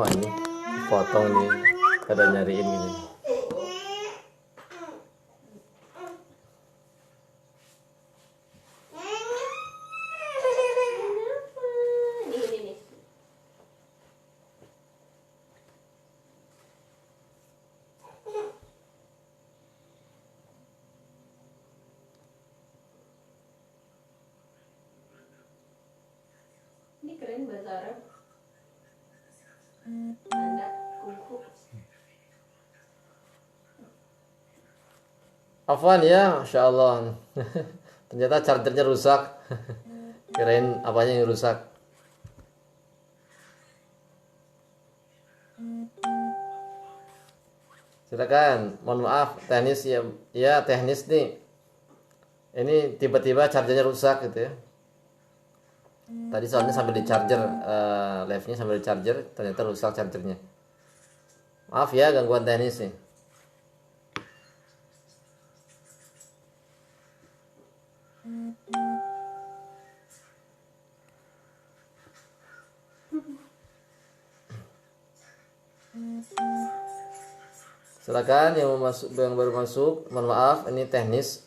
Oh ini potong nih, kada nyariin gini. Ini keren bahasa Arab. Tanda kuku. Afwan ya, Masya Allah. Ternyata chargernya rusak. Kirain apanya yang rusak. Silakan, mohon maaf, teknis ya, ya teknis nih. Ini tiba-tiba chargernya rusak gitu ya. Tadi soalnya sambil di charger, live-nya sambil di charger, ternyata rusak chargernya. Maaf ya gangguan teknis nih. Silakan yang mau masuk, yang baru masuk, mohon maaf ini teknis.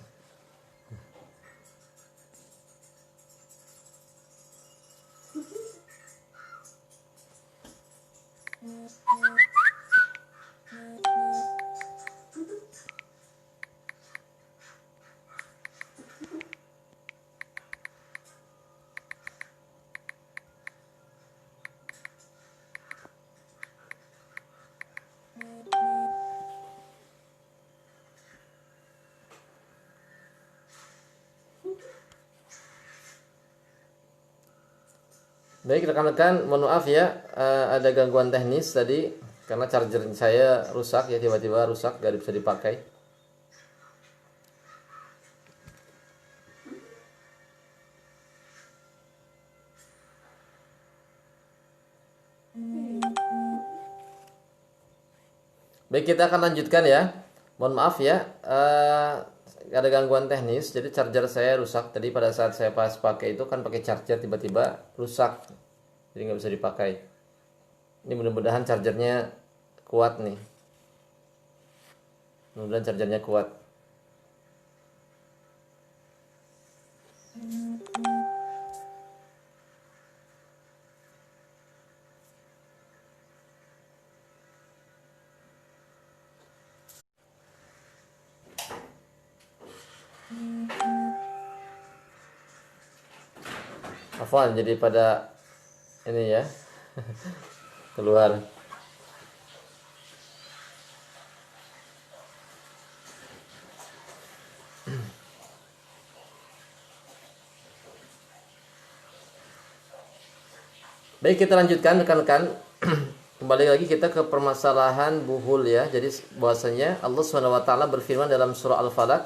Baik rekan-rekan, mohon maaf ya, ada gangguan teknis tadi karena charger saya rusak ya, tiba-tiba rusak, gak bisa dipakai. Baik, kita akan lanjutkan ya. Mohon maaf ya, ada gangguan teknis. Jadi charger saya rusak. Tadi pada saat saya pas pakai itu kan pakai charger, tiba-tiba rusak. Jadi nggak bisa dipakai. Ini mudah-mudahan chargernya kuat nih. Mudah-mudahan chargernya kuat. Afwan, jadi pada ini ya keluar. Baik, kita lanjutkan rekan-rekan. Kembali lagi kita ke permasalahan buhul ya. Jadi bahwasanya Allah SWT berfirman dalam surah Al-Falaq,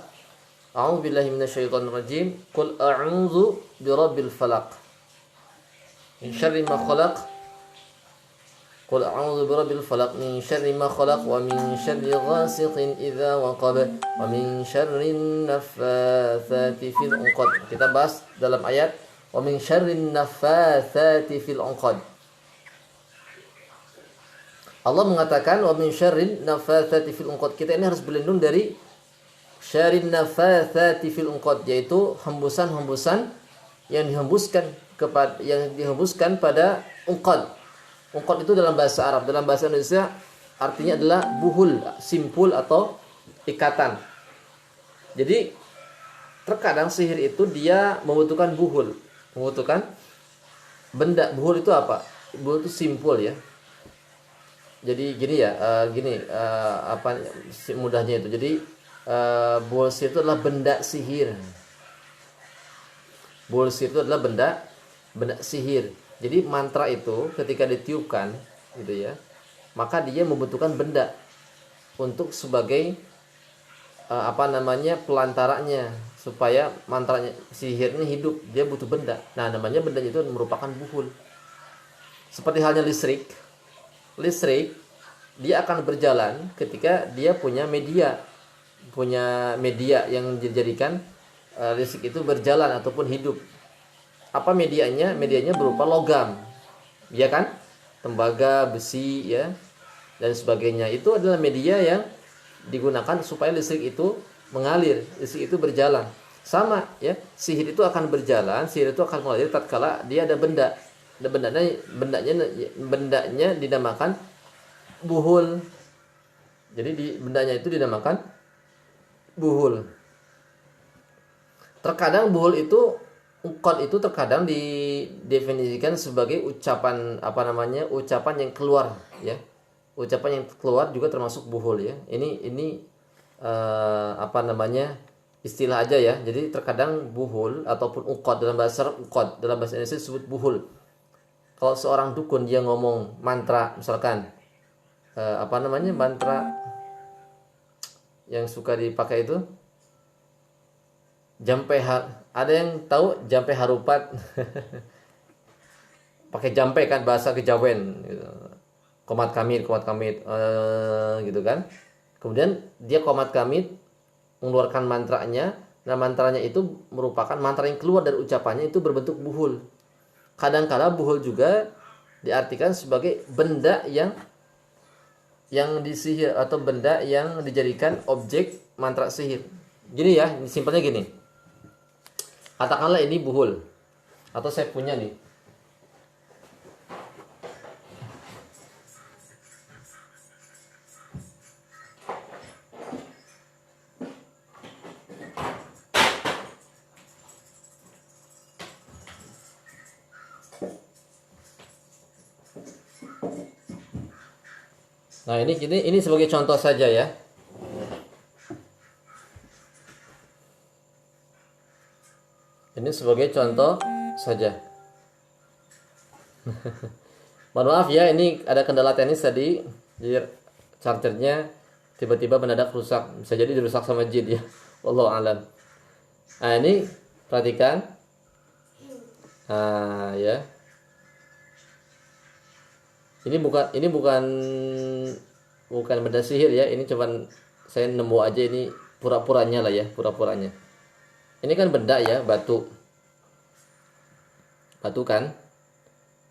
A'udzubillahi minasyaitonirrajim, Qul a'udzu birabbil falaq min syarri ma khalaq. Qul a'udzu birabbil falaq min syarri ma khalaq wa min syarri ghasiqin idza waqab wa min syarri naffatsati fil 'uqad. Kita bahas dalam ayat wa min syarri naffatsati fil 'uqad. Allah mengatakan wa min syarri naffatsati fil 'uqad. Kita ini harus berlindung dari syarrin naffatsati fil 'uqad, yaitu hembusan-hembusan yang dihembuskan pada uqad. Uqad itu dalam bahasa Arab, dalam bahasa Indonesia artinya adalah buhul, simpul atau ikatan. Jadi terkadang sihir itu dia membutuhkan buhul, membutuhkan benda. Buhul itu apa? Buhul itu simpul ya. Jadi gini ya, apa mudahnya itu. Jadi buhul sihir itu adalah benda sihir. Buhul sihir itu adalah benda sihir. Jadi mantra itu ketika ditiupkan gitu ya, maka dia membutuhkan benda untuk sebagai pelantaranya supaya mantranya sihirnya hidup. Dia butuh benda. Nah, namanya benda itu merupakan buhul. Seperti halnya listrik. Listrik dia akan berjalan ketika dia punya media yang dijadikan listrik itu berjalan ataupun hidup. Apa medianya? Medianya berupa logam, ya kan? tembaga, besi ya dan sebagainya. Itu adalah media yang digunakan supaya listrik itu mengalir, listrik itu berjalan. Sama ya, sihir itu akan berjalan, sihir itu akan mengalir tatkala dia ada benda. Ada bendanya dinamakan buhul. Jadi bendanya itu dinamakan buhul. Terkadang buhul itu uqad itu terkadang didefinisikan sebagai ucapan ucapan yang keluar ya. Ucapan yang keluar juga termasuk buhul ya. Ini istilah aja ya. Jadi terkadang buhul ataupun uqad dalam bahasa Indonesia disebut buhul. Kalau seorang dukun dia ngomong mantra misalkan mantra yang suka dipakai itu ada yang tahu jampe harupat pakai jampe kan bahasa Kejawen gitu. Komat kamit gitu kan. Kemudian dia komat kamit mengeluarkan mantranya. Nah mantranya itu merupakan mantra yang keluar dari ucapannya itu berbentuk buhul. Kadang-kala buhul juga diartikan sebagai benda yang disihir atau benda yang dijadikan objek mantra sihir. Gini ya, simpelnya gini. Katakanlah ini buhul atau saya punya nih. Nah, ini sebagai contoh saja ya. Ini sebagai contoh saja. Mohon maaf ya, ini ada kendala teknis tadi. Jadi chargernya tiba-tiba mendadak rusak. Bisa jadi dirusak sama jin ya. Wallahu a'lam. Nah, ini perhatikan. Nah, ya. Ini bukan benda sihir ya. Ini cuman saya nemu aja ini pura-puranya lah ya, pura-puranya. Ini kan benda ya, batu kan.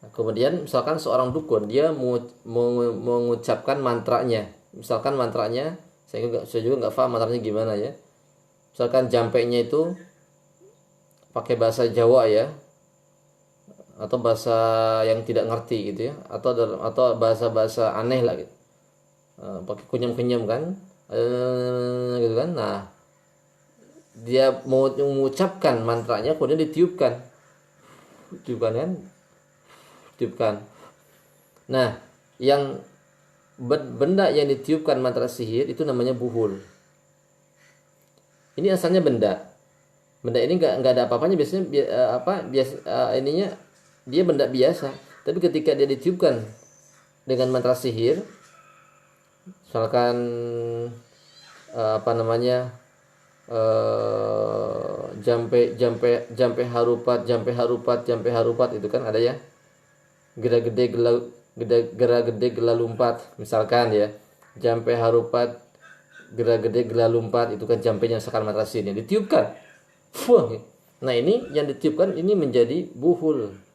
Nah, kemudian misalkan seorang dukun dia mengucapkan mantranya. Misalkan mantranya saya juga nggak paham mantranya gimana ya. Misalkan jampenya itu pakai bahasa Jawa ya, atau bahasa yang tidak ngerti gitu ya, atau bahasa aneh lah gitu, pakai kunyam-kunyam kan, gitu kan. Nah dia mau mengucapkan mantranya kemudian ditiupkan kan. Nah yang benda yang ditiupkan mantra sihir itu namanya buhul. Ini asalnya benda ini nggak ada apa-apanya, biasanya ininya dia benda biasa, tapi ketika dia ditiupkan dengan mantra sihir, misalkan jampe harupat itu kan ada ya, gera gede gela lumpat misalkan ya, jampe harupat gera gede gela lumpat itu kan jampenya misalkan mantra sihir ditiupkan. Nah ini yang ditiupkan ini menjadi buhul.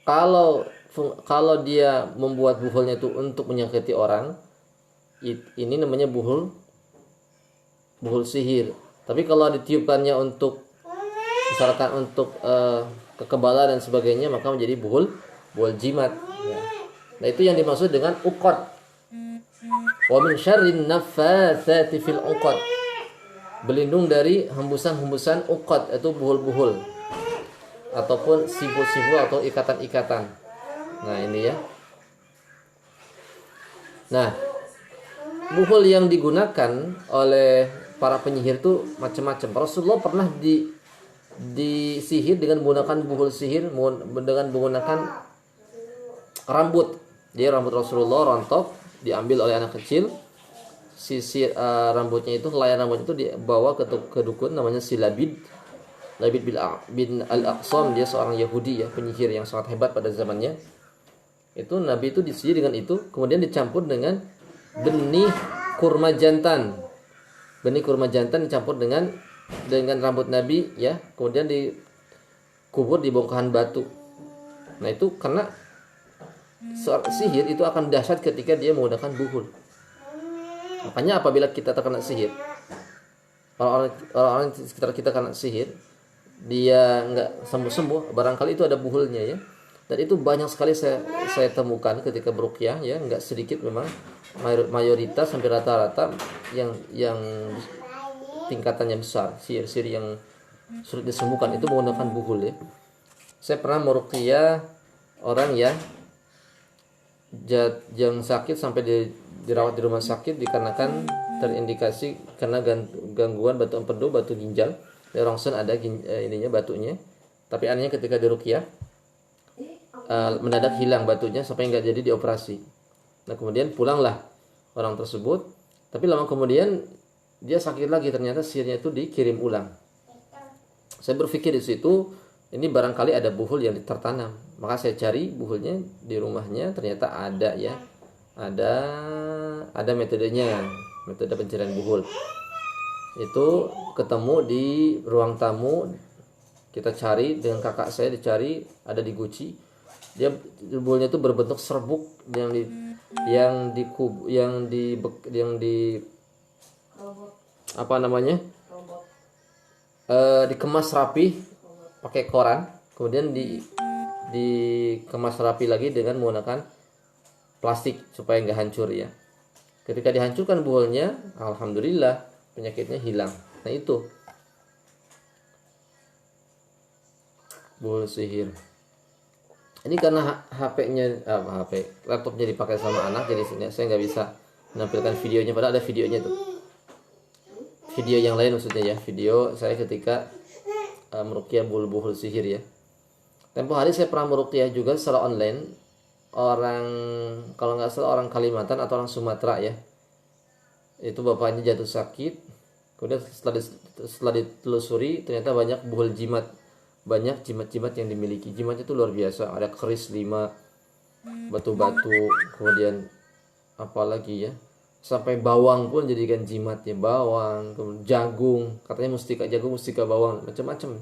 Kalau dia membuat buhulnya itu untuk menyakiti orang, ini namanya buhul sihir. Tapi kalau ditiupkannya untuk misalkan untuk kekebalan dan sebagainya, maka menjadi buhul jimat. Ya. Nah itu yang dimaksud dengan uqad. Wa min syarrin naffatsati fil uqad. Berlindung dari hembusan-hembusan uqad, itu buhul-buhul ataupun simbol-simbol atau ikatan-ikatan. Nah ini ya. Nah buhul yang digunakan oleh para penyihir itu macam-macam. Rasulullah pernah disihir dengan menggunakan buhul sihir, dengan menggunakan rambut. Jadi rambut Rasulullah rontok, diambil oleh anak kecil. Sisir rambutnya itu, helai rambutnya itu dibawa ke dukun namanya si Labid bin Al-Aqsam. Dia seorang Yahudi ya, penyihir yang sangat hebat pada zamannya. Itu Nabi itu disihir dengan itu, kemudian dicampur dengan benih kurma jantan. Benih kurma jantan dicampur dengan rambut Nabi ya, kemudian dikubur di bongkahan batu. Nah itu karena sihir itu akan dahsyat ketika dia menggunakan buhul. Makanya apabila kita terkena sihir, orang-orang di sekitar kita kena sihir, dia nggak sembuh-sembuh, barangkali itu ada buhulnya ya. Dan itu banyak sekali saya temukan ketika beruqyah ya, nggak sedikit memang, mayoritas sampai rata-rata yang tingkatannya besar, sihir-sihir yang sulit disembuhkan itu menggunakan buhul ya. Saya pernah meruqyah orang yang sakit sampai dirawat di rumah sakit dikarenakan terindikasi karena gangguan batu empedu, batu ginjal. Di rongsen ada ininya batunya. Tapi anehnya ketika diruqyah mendadak hilang batunya sampai nggak jadi dioperasi. Nah kemudian pulanglah orang tersebut. Tapi lama kemudian dia sakit lagi, ternyata sihirnya itu dikirim ulang. Saya berpikir di situ ini barangkali ada buhul yang tertanam. Maka saya cari buhulnya di rumahnya, ternyata ada ya. Ada metodenya, metode pencarian buhul. Itu ketemu di ruang tamu, kita cari dengan kakak saya, dicari ada di guci. Dia buhulnya itu berbentuk serbuk yang di apa namanya? Dikemas rapi pakai koran, kemudian dikemas rapi lagi dengan menggunakan plastik supaya nggak hancur ya. Ketika dihancurkan buhulnya, alhamdulillah penyakitnya hilang. Nah itu buhul sihir. Ini karena laptopnya dipakai sama anak, jadi saya nggak bisa menampilkan videonya. Padahal ada videonya tuh. Video yang lain maksudnya ya, video saya ketika meruqyah buhul sihir ya. Tempo hari saya pernah meruqyah juga secara online. Orang, kalau nggak salah orang Kalimantan atau orang Sumatera ya. Itu bapaknya jatuh sakit. Kemudian setelah ditelusuri ternyata banyak buhul jimat. Banyak jimat-jimat yang dimiliki. Jimatnya itu luar biasa. Ada keris 5, batu-batu, kemudian apalagi ya, sampai bawang pun jadikan jimat ya. Bawang, kemudian jagung, katanya mustika jagung, mustika bawang, macam-macam.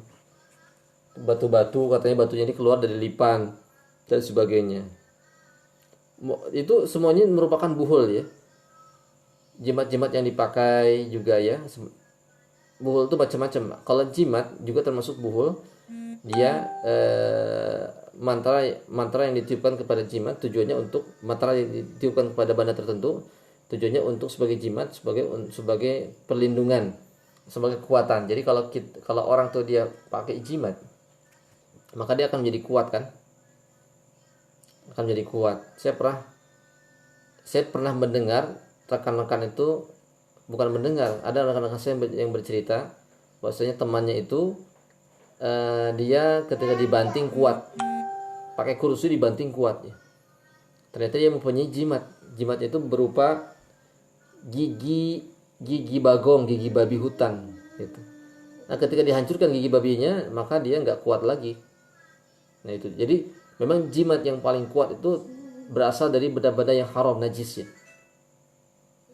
Batu-batu, katanya batunya ini keluar dari lipan dan sebagainya. Itu semuanya merupakan buhul ya. Jimat-jimat yang dipakai juga ya. Buhul itu macam-macam. Kalau jimat juga termasuk buhul. Dia mantra yang ditiupkan kepada jimat tujuannya untuk, mantra yang ditiupkan kepada benda tertentu tujuannya untuk sebagai jimat, sebagai perlindungan, sebagai kekuatan. Jadi kalau orang tuh dia pakai jimat, maka dia akan menjadi kuat kan? Akan menjadi kuat. Saya pernah mendengar rekan-rekan itu, bukan mendengar, ada rekan-rekan saya yang bercerita bahwasanya temannya itu dia ketika dibanting kuat, pakai kursi dibanting kuat ya. Ternyata dia mempunyai jimat. Jimat itu berupa gigi bagong, gigi babi hutan gitu. Nah ketika dihancurkan gigi babinya, maka dia nggak kuat lagi. Nah itu, jadi memang jimat yang paling kuat itu berasal dari benda-benda yang haram, najis ya.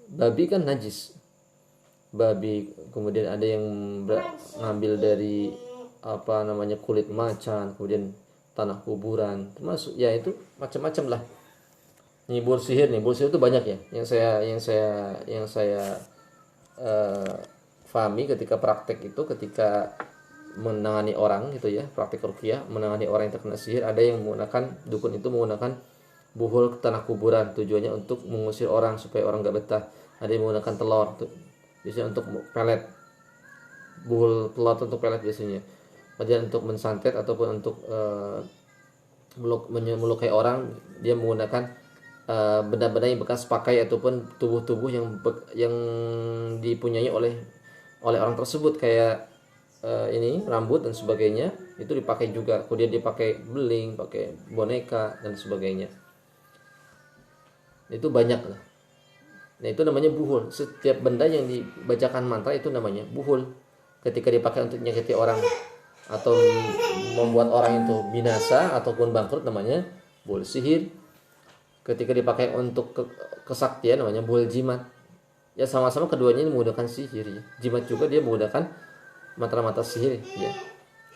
Babi kan najis, babi, kemudian ada yang ngambil dari kulit macan, kemudian tanah kuburan, termasuk ya itu macam-macam lah. Buhul sihir itu banyak ya. Yang saya pahami ketika praktek itu, ketika menangani orang gitu ya, praktek ruqyah, menangani orang yang terkena sihir, ada yang menggunakan, dukun itu menggunakan buhul tanah kuburan, tujuannya untuk mengusir orang supaya orang nggak betah. Ada yang menggunakan telur, biasanya untuk pelet, buhul telur untuk pelet biasanya. Kemudian untuk mensantet ataupun untuk melukai orang, dia menggunakan benda-benda yang bekas pakai ataupun tubuh-tubuh yang dipunyai oleh orang tersebut, kayak rambut dan sebagainya, itu dipakai juga. Kemudian dipakai beling, pakai boneka dan sebagainya. Itu banyak lah. Nah itu namanya buhul. Setiap benda yang dibacakan mantra itu namanya buhul. Ketika dipakai untuk menyakiti orang atau membuat orang itu binasa ataupun bangkrut, namanya buhul sihir. Ketika dipakai untuk kesaktian, namanya buhul jimat. Ya sama-sama keduanya menggunakan sihir ya. Jimat juga dia menggunakan mantra-mantra sihir ya.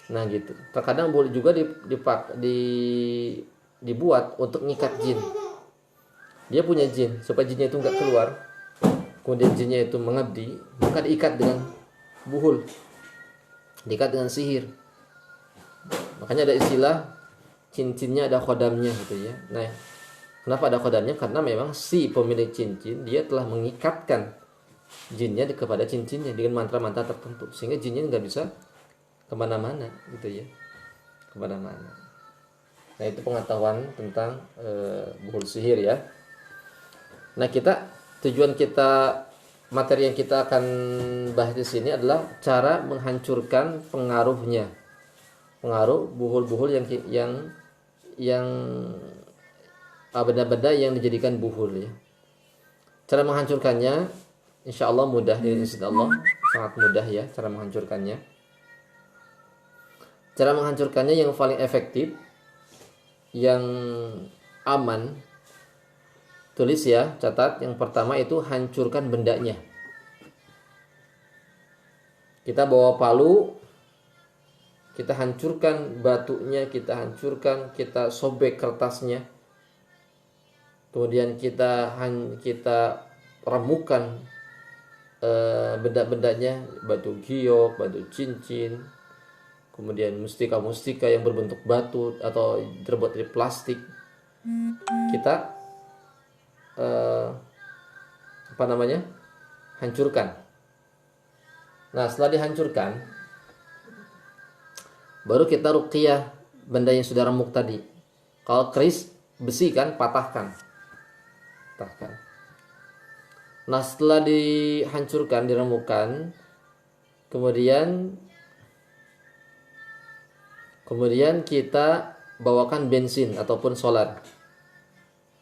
Nah gitu. Terkadang boleh juga dibuat untuk ngikat jin. Dia punya jin, supaya jinnya itu nggak keluar. Kemudian jinnya itu mengabdi, maka diikat dengan buhul, diikat dengan sihir. Makanya ada istilah cincinnya ada khodamnya gitu ya. Nah, kenapa ada khodamnya? Karena memang si pemilik cincin dia telah mengikatkan jinnya kepada cincinnya dengan mantra-mantra tertentu, sehingga jinnya nggak bisa kemana-mana gitu ya, kemana-mana. Nah itu pengetahuan tentang buhul sihir ya. Nah tujuan kita, materi yang kita akan bahas di sini adalah cara menghancurkan pengaruh buhul-buhul yang benda-benda yang dijadikan buhul ya. Cara menghancurkannya insya Allah mudah, insya Allah sangat mudah ya cara menghancurkannya. Cara menghancurkannya yang paling efektif, yang aman, tulis ya, catat. Yang pertama itu hancurkan bendanya. Kita bawa palu, kita hancurkan batunya, kita hancurkan, kita sobek kertasnya. Kemudian kita remukan benda-bendanya, batu giok, batu cincin, kemudian mustika-mustika yang berbentuk batu atau terbuat dari plastik. Kita hancurkan. Nah setelah dihancurkan, baru kita ruqyah benda yang sudah remuk tadi. Kalau keris besi kan, patahkan. Nah setelah dihancurkan, diremukkan, kemudian kita bawakan bensin ataupun solar.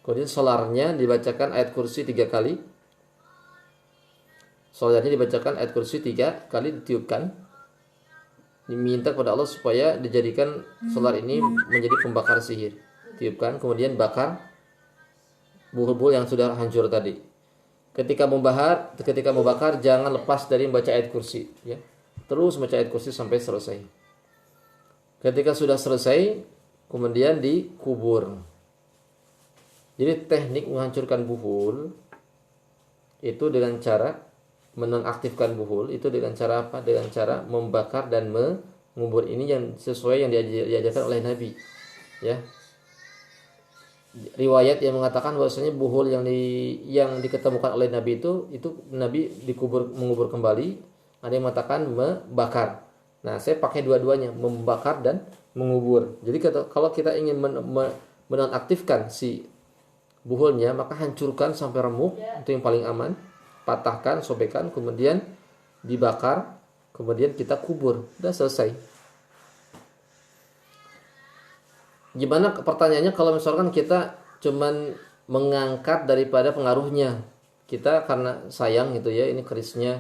Kemudian solarnya dibacakan ayat kursi 3 kali. Solarnya dibacakan ayat kursi 3 kali, ditiupkan. Diminta kepada Allah supaya dijadikan solar ini menjadi pembakar sihir. Tiupkan, kemudian bakar buhul-buhul yang sudah hancur tadi. Ketika membakar jangan lepas dari membaca ayat kursi ya. Terus baca ayat kursi sampai selesai. Ketika sudah selesai, kemudian dikubur. Jadi teknik menghancurkan buhul itu dengan cara menonaktifkan buhul itu dengan cara apa? Dengan cara membakar dan mengubur. Ini yang sesuai yang diajarkan oleh Nabi. Ya. Riwayat yang mengatakan bahwasanya buhul yang diketemukan oleh Nabi itu Nabi mengubur kembali. Ada yang mengatakan membakar. Nah, saya pakai dua-duanya, membakar dan mengubur. Jadi kalau kita ingin menonaktifkan si buhulnya, maka hancurkan sampai remuk, itu yang paling aman. Patahkan, sobekkan, kemudian dibakar, kemudian kita kubur. Udah selesai. Gimana pertanyaannya kalau misalkan kita cuman mengangkat daripada pengaruhnya? Kita karena sayang gitu ya, ini kerisnya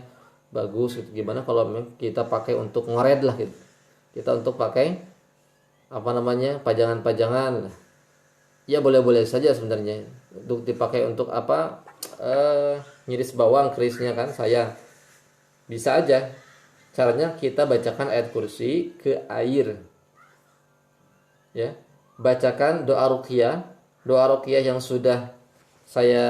bagus gitu. Gimana kalau kita pakai untuk ngored lah gitu. Kita untuk pakai pajangan-pajangan. Ya boleh-boleh saja sebenarnya. Untuk dipakai untuk ngiris bawang kerisnya kan sayang. Bisa aja. Caranya kita bacakan ayat kursi ke air. Ya. Bacakan doa ruqyah yang sudah saya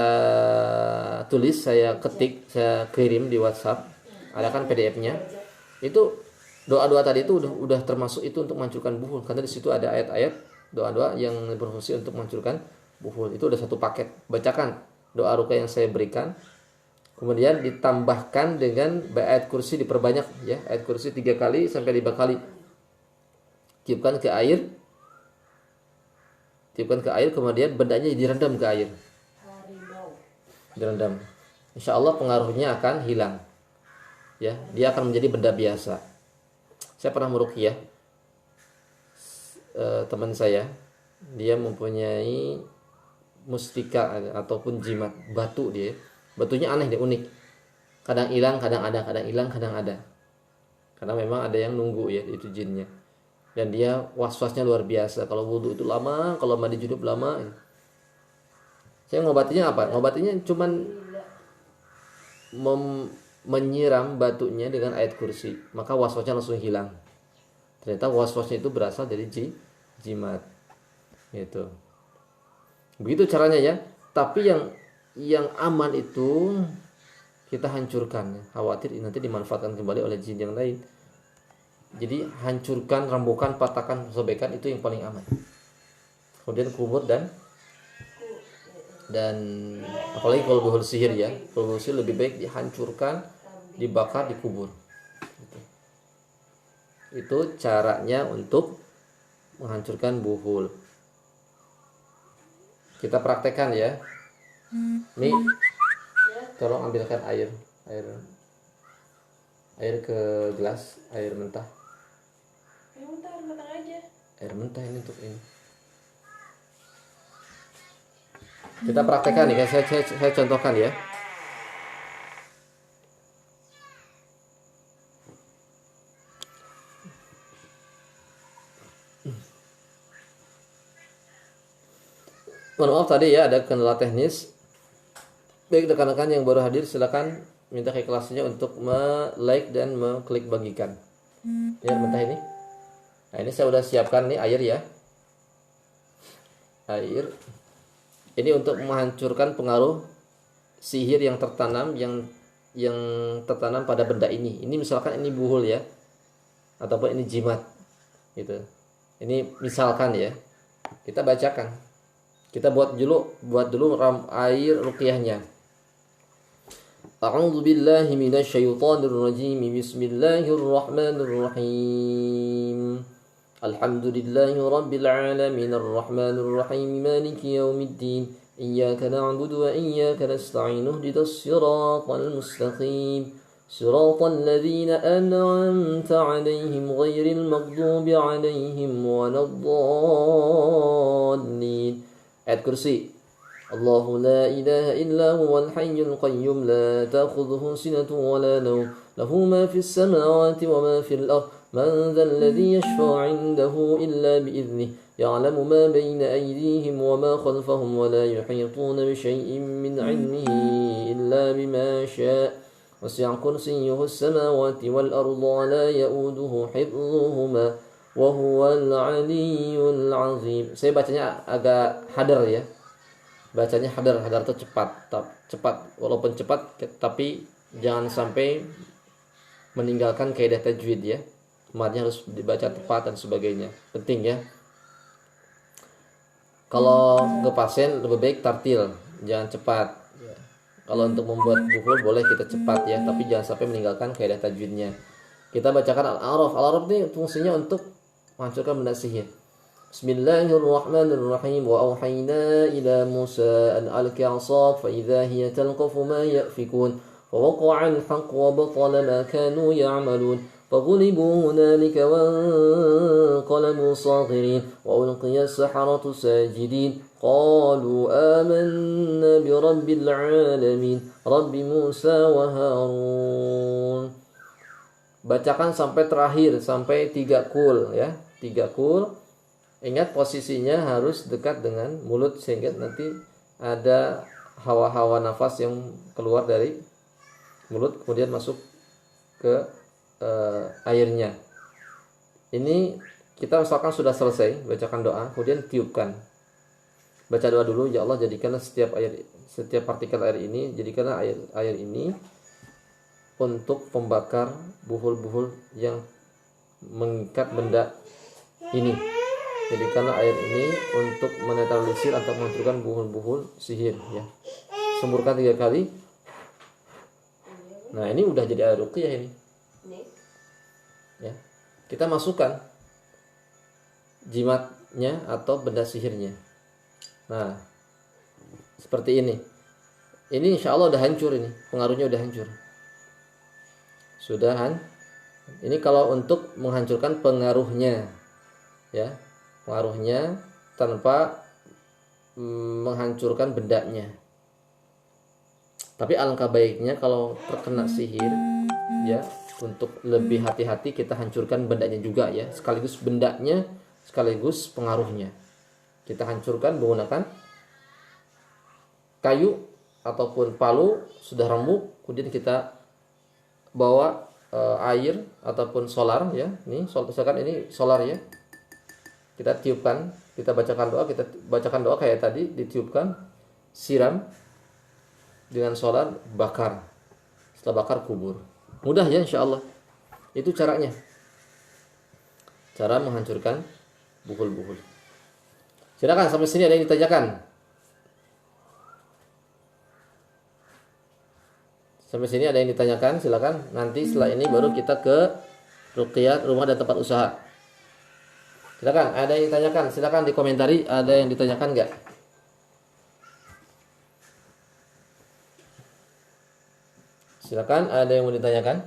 tulis, saya ketik, saya kirim di WhatsApp. Ada kan PDF-nya. Itu doa-doa tadi itu udah termasuk itu untuk menghancurkan buhul, karena di situ ada ayat-ayat doa-doa yang berfungsi untuk menghancurkan buhul. Itu udah satu paket. Bacakan doa ruqyah yang saya berikan. Kemudian ditambahkan dengan ayat kursi, diperbanyak ya. Ayat kursi 3 kali sampai 5 kali. Tiupkan ke air, kemudian bendanya direndam ke air. Direndam. Insya Allah pengaruhnya akan hilang. Ya, dia akan menjadi benda biasa. Saya pernah meruqyah teman saya, dia mempunyai mustika ataupun jimat batu dia. Batunya aneh deh, unik. Kadang hilang, kadang ada, kadang hilang, kadang ada. Karena memang ada yang nunggu ya, itu jinnya. Dan dia was-wasnya luar biasa. Kalau wudu itu lama, kalau mandi junub lama. Saya ngobatinya apa? Ngobatinya cuman menyiram batunya dengan ayat kursi. Maka was-wasnya langsung hilang. Ternyata was-wasnya itu berasal dari jimat. Gitu. Begitu caranya ya. Tapi yang aman itu kita hancurkan. Khawatir nanti dimanfaatkan kembali oleh jin yang lain. Jadi hancurkan, rembukan, patahkan, sobekkan itu yang paling aman. Kemudian kubur dan apalagi kalau buhul sihir ya. Kalau buhul sihir lebih baik dihancurkan, dibakar, dikubur. Gitu. Itu caranya untuk menghancurkan buhul. Kita praktekkan ya. Nih, tolong ambilkan air ke gelas, air mentah. Air mentah ini untuk ini. Kita praktekkan ya, saya contohkan ya. Mohon maaf tadi ya ada kendala teknis. Baik rekan-rekan yang baru hadir silakan minta keikhlasannya untuk like dan klik bagikan. Air mentah ini. Nah, ini saya sudah siapkan nih air ya. Air. Ini untuk menghancurkan pengaruh sihir yang tertanam yang tertanam pada benda ini. Ini misalkan ini buhul ya. Ataupun ini jimat. Gitu. Ini misalkan ya. Kita bacakan. Kita buat dulu air ruqyahnya. A'udzu billahi minasyaitonir rajim. Bismillahirrahmanirrahim. Alhamdulillahi rabbil alamin arrahmanir rahim maliki yaumiddin. Iyyaka na'budu wa iyyaka nasta'in. Ihdinas siratal mustaqim. Siratal ladzina an'amta 'alaihim ghairil maghdubi 'alaihim waladdallin. Ayat kursi. Allahu la ilaha illa huwal hayyul qayyum la ta'khudhuhu sinatun wa la nawm lahu ma fis samawati wa ma fil ardh man dhal ladzi yashfa'u 'indahu illa bi idhnihi ya'lamu ma bayna aydihim wa ma khalfahum wa la yuhituna bi shay'in min 'ilmihi illa bima sha'a wasi'a kursiyyuhu as-samawati wal ardha la ya'uduhu hifdhuhuma wa huwal 'aliyyul 'azim. Saya bacanya agak hadar ya. Bacanya hadar itu cepat. Walaupun cepat tapi jangan sampai meninggalkan kaidah tajwid ya. Matnya harus dibaca tepat dan sebagainya. Penting ya. Kalau ke pasien lebih baik tartil, jangan cepat. Kalau untuk membuat buhul boleh kita cepat ya, tapi jangan sampai meninggalkan kaidah tajwidnya. Kita bacakan Al-A'raf. Al-A'raf ini fungsinya untuk menghancurkan benda sihir. Bismillahirrahmanirrahim. Wa auhayna ila Musa an alqi 'asak fa idza hiya talqafu ma yafikun. Fa waqa'a al-haqq wa batala ma kanu ya'malun. Faghlibu hunalika wa anqalabu saghirin wa ulqiya as-saharatu sajidin. Qalu amanna bi rabbil 'alamin. Rabbi Musa wa Harun. Bacakan sampai terakhir, sampai 3 kul ya. 3 kul. Ingat posisinya harus dekat dengan mulut sehingga nanti ada hawa-hawa nafas yang keluar dari mulut kemudian masuk ke airnya. Ini kita misalkan sudah selesai bacakan doa, kemudian tiupkan. Baca doa dulu, ya Allah jadikanlah setiap partikel air ini, jadikanlah air ini untuk pembakar buhul-buhul yang mengikat benda ini. Jadikanlah air ini untuk menetralisir atau menghancurkan buhul-buhul sihir ya. Semburkan 3 kali. Nah, ini udah jadi air ruqyah ini. Ya. Kita masukkan jimatnya atau benda sihirnya. Nah, seperti ini. Ini insya Allah udah hancur ini. Pengaruhnya udah hancur. Sudahan. Ini kalau untuk menghancurkan pengaruhnya. Ya. Pengaruhnya tanpa menghancurkan bendanya. Tapi alangkah baiknya kalau terkena sihir ya, untuk lebih hati-hati kita hancurkan bendanya juga ya, sekaligus bendanya sekaligus pengaruhnya. Kita hancurkan menggunakan kayu ataupun palu sudah remuk, kemudian kita bawa air ataupun solar ya. Misalkan ini solar ya. Kita tiupkan, kita bacakan doa kayak tadi, ditiupkan, siram dengan solar, bakar. Setelah bakar kubur. Mudah ya insya Allah. Itu caranya. Cara menghancurkan buhul-buhul. Silakan sampai sini ada yang ditanyakan. Sampai sini ada yang ditanyakan, silakan. Nanti setelah ini baru kita ke ruqyah rumah dan tempat usaha. Silakan, ada yang ditanyakan, silakan dikomentari, ada yang ditanyakan enggak? Silakan, ada yang mau ditanyakan?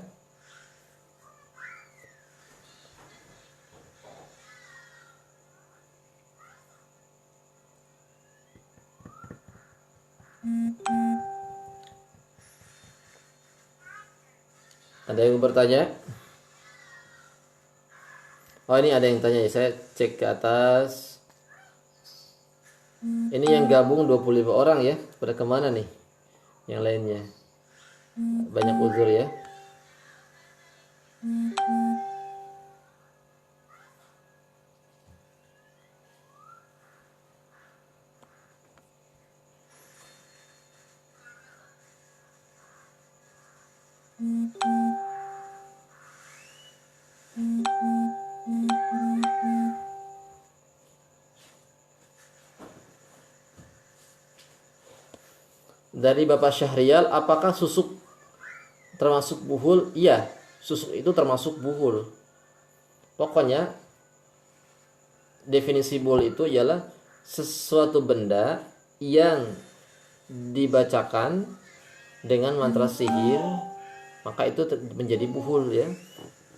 Ada yang bertanya? Oh, ini ada yang tanya ya. Saya cek ke atas. Ini yang gabung 25 orang ya. Pada kemana nih? Yang lainnya. Banyak uzur ya. Dari Bapak Syahrial, apakah susuk termasuk buhul? Iya, susuk itu termasuk buhul. Pokoknya definisi buhul itu ialah sesuatu benda yang dibacakan dengan mantra sihir, maka itu menjadi buhul ya.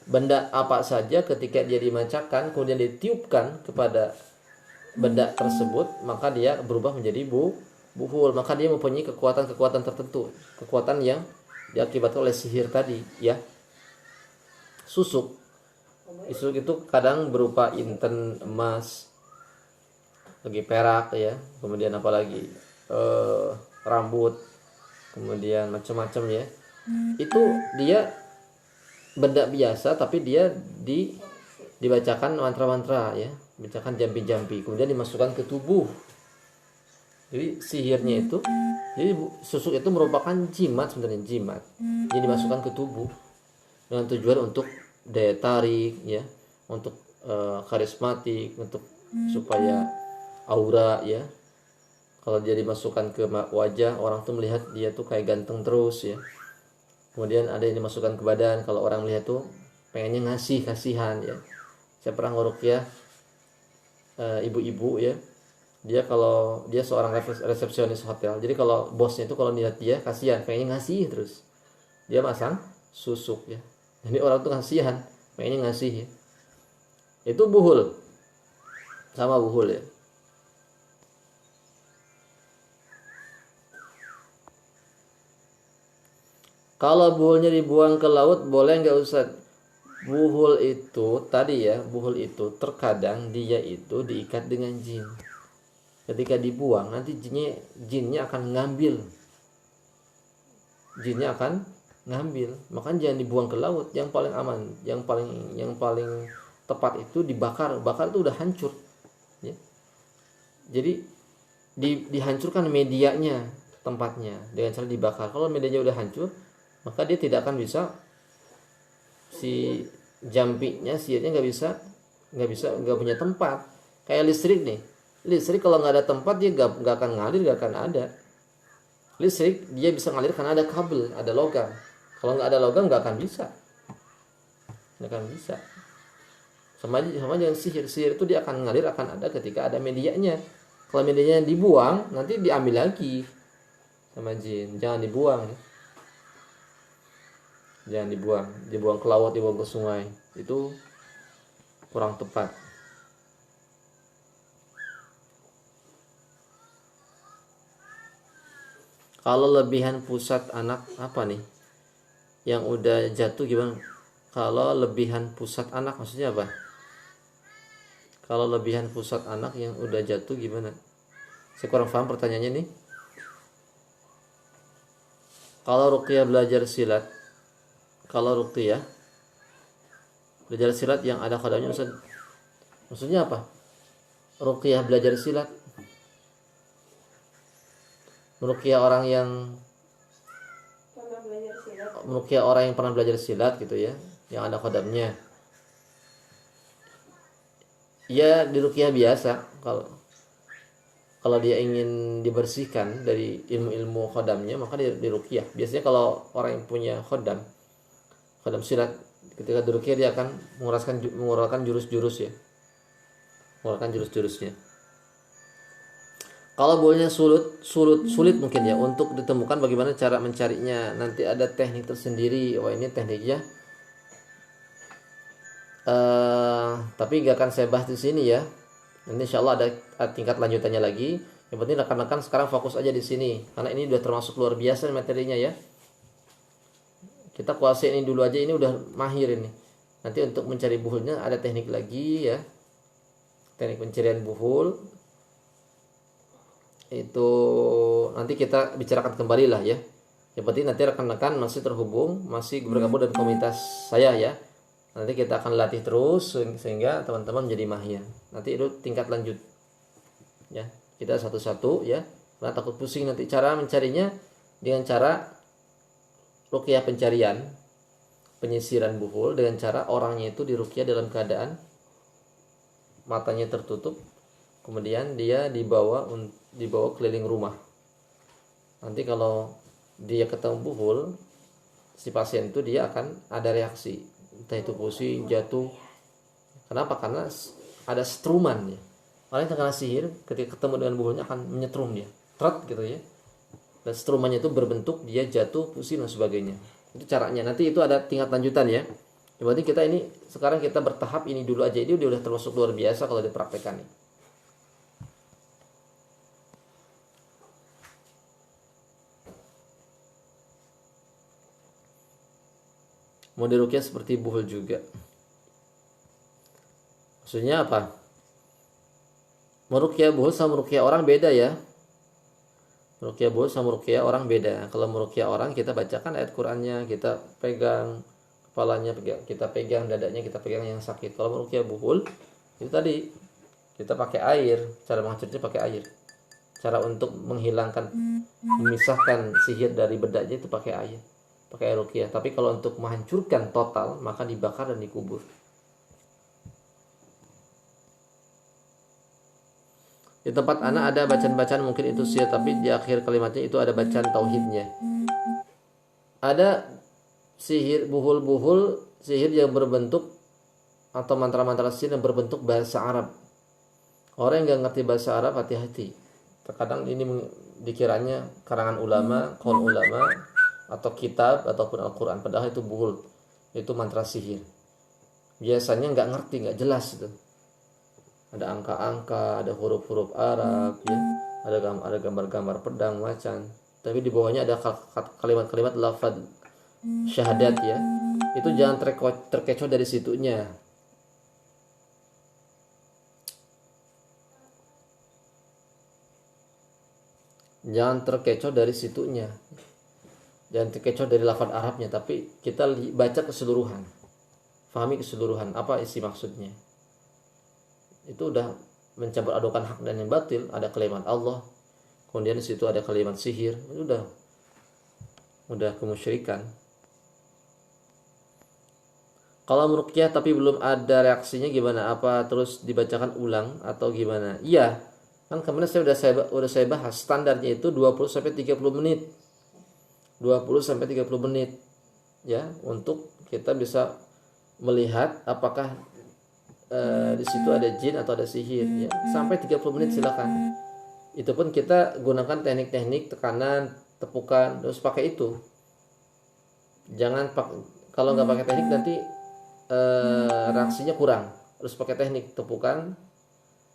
Benda apa saja ketika dia dibacakan kemudian ditiupkan kepada benda tersebut, maka dia berubah menjadi buhul, maka dia mempunyai kekuatan-kekuatan tertentu, kekuatan yang diakibatkan oleh sihir tadi ya. Susuk itu kadang berupa inten, emas, lagi perak ya, kemudian apalagi rambut, kemudian macam-macam ya. Itu dia benda biasa tapi dia dibacakan mantra-mantra ya, dibacakan jampi-jampi, kemudian dimasukkan ke tubuh. Jadi sihirnya itu, jadi susuk itu merupakan jimat, sebenarnya jimat yang dimasukkan ke tubuh dengan tujuan untuk daya tarik ya, untuk karismatik, untuk supaya aura ya. Kalau dia dimasukkan ke wajah, orang tuh melihat dia tuh kayak ganteng terus ya. Kemudian ada yang dimasukkan ke badan, kalau orang melihat tuh pengennya kasihan ya. Saya pernah nguruqyah ibu-ibu ya. Kalau dia seorang resepsionis hotel, jadi kalau bosnya itu kalau lihat dia kasihan, pengennya ngasih terus, dia masang susuk ya. Jadi orang tuh kasihan, pengennya ngasih ya. Itu buhul, sama buhul ya. Kalau buhulnya dibuang ke laut boleh nggak Ustaz? Buhul itu tadi ya, buhul itu terkadang dia itu diikat dengan jin. Ketika dibuang nanti jinnya akan ngambil. Jinnya akan ngambil. Makanya jangan dibuang ke laut, yang paling aman, yang paling tepat itu dibakar. Bakar itu udah hancur. Ya. Jadi dihancurkan medianya, tempatnya dengan cara dibakar. Kalau medianya udah hancur, maka dia tidak akan bisa, si jampinya, sihirnya nggak punya tempat. Kayak listrik nih. Listrik kalau nggak ada tempat dia nggak akan ngalir, nggak akan ada. Listrik dia bisa ngalir karena ada kabel, ada logam. Kalau nggak ada logam nggak akan bisa. Sama dengan sihir. Sihir itu dia akan ngalir, akan ada ketika ada medianya. Kalau medianya dibuang, nanti diambil lagi sama jin. Jangan dibuang. Jangan dibuang ke laut, dibuang ke sungai. Itu kurang tepat. Kalau lebihan pusat anak apa nih? Yang udah jatuh gimana? Kalau lebihan pusat anak maksudnya apa? Kalau lebihan pusat anak yang udah jatuh gimana? Saya kurang paham pertanyaannya nih. Kalau ruqyah belajar silat, Kalau ruqyah belajar silat yang ada khodamnya, maksudnya apa? Ruqyah belajar silat, meruqyah orang yang Pernah belajar silat. meruqyah orang yang pernah belajar silat gitu ya, yang ada khodamnya. Ya di ruqyah biasa, kalau dia ingin dibersihkan dari ilmu-ilmu khodamnya, maka dia di ruqyah. Biasanya kalau orang yang punya khodam silat, ketika di ruqyah dia akan mengeluarkan jurus-jurus ya, mengeluarkan jurus-jurusnya. Kalau buahnya sulit mungkin ya untuk ditemukan bagaimana cara mencarinya. Nanti ada teknik tersendiri. Wah, ini tekniknya. Tapi gak akan saya bahas di sini ya. Nanti insya Allah ada tingkat lanjutannya lagi. Yang penting rekan-rekan sekarang fokus aja di sini, karena ini udah termasuk luar biasa materinya ya. Kita kuasai ini dulu aja, ini udah mahir ini. Nanti untuk mencari buhulnya ada teknik lagi ya. Teknik pencarian buhul itu nanti kita bicarakan kembali lah ya. Yang penting nanti rekan-rekan masih terhubung, masih bergabung dengan komunitas saya ya. Nanti kita akan latih terus sehingga teman-teman menjadi mahir. Nanti itu tingkat lanjut ya. Kita satu-satu ya, karena takut pusing nanti. Cara mencarinya dengan cara ruqyah pencarian, penyisiran buhul, dengan cara orangnya itu diruqyah dalam keadaan matanya tertutup, kemudian dia dibawa keliling rumah. Nanti kalau dia ketemu buhul, si pasien itu dia akan ada reaksi, entah itu pusing, jatuh. Kenapa? Karena ada setruman ya. Orang yang terkena sihir ketika ketemu dengan buhulnya akan menyetrum dia, tret gitu ya. Dan setrumannya itu berbentuk dia jatuh, pusing dan sebagainya. Itu caranya. Nanti itu ada tingkat lanjutan ya. Yang penting kita ini sekarang kita bertahap ini dulu aja. Ini udah termasuk luar biasa kalau dipraktekkan nih. Mau diruqyah seperti buhul juga. Maksudnya apa? Meruqyah buhul sama meruqyah orang beda ya. Meruqyah buhul sama meruqyah orang beda. Kalau meruqyah orang kita bacakan ayat Qur'annya, kita pegang kepalanya, kita pegang dadanya, kita pegang yang sakit. Kalau meruqyah buhul itu tadi kita pakai air, cara menghancurnya pakai air. Cara untuk memisahkan sihir dari bedaknya itu pakai air. Pakai air ruqyah. Tapi kalau untuk menghancurkan total maka dibakar dan dikubur. Di tempat anak ada bacaan-bacaan mungkin itu sih, tapi di akhir kalimatnya itu ada bacaan tauhidnya. Ada sihir buhul-buhul, sihir yang berbentuk atau mantra-mantra sihir yang berbentuk bahasa Arab. Orang yang nggak ngerti bahasa Arab hati-hati. Terkadang ini dikiranya karangan ulama, qaul ulama atau kitab ataupun Al-Qur'an, padahal itu buhul. Itu mantra sihir. Biasanya nggak ngerti, nggak jelas itu. Ada angka-angka, ada huruf-huruf Arab, ya, ada gambar-gambar pedang, macan. Tapi di bawahnya ada kalimat-kalimat lafaz syahadat ya. Itu jangan terkecoh dari situnya. Jangan terkecoh dari situnya. Jangan terkecoh dari lafaz Arabnya, tapi kita baca keseluruhan. Fahami keseluruhan apa isi maksudnya. Itu udah mencampur adukan hak dan yang batil. Ada kalimat Allah, kemudian di situ ada kalimat sihir. Itu udah kemusyrikan. Kalau meruqyah tapi belum ada reaksinya gimana? Apa terus dibacakan ulang atau gimana? Iya, kan kemarin udah saya bahas standarnya itu 20 sampai 30 menit. 20 sampai 30 menit ya, untuk kita bisa melihat apakah di situ ada jin atau ada sihir ya. Sampai 30 menit silakan. Itu pun kita gunakan teknik-teknik tekanan, tepukan, terus pakai itu. Jangan kalau nggak pakai teknik nanti reaksinya kurang. Terus pakai teknik tepukan,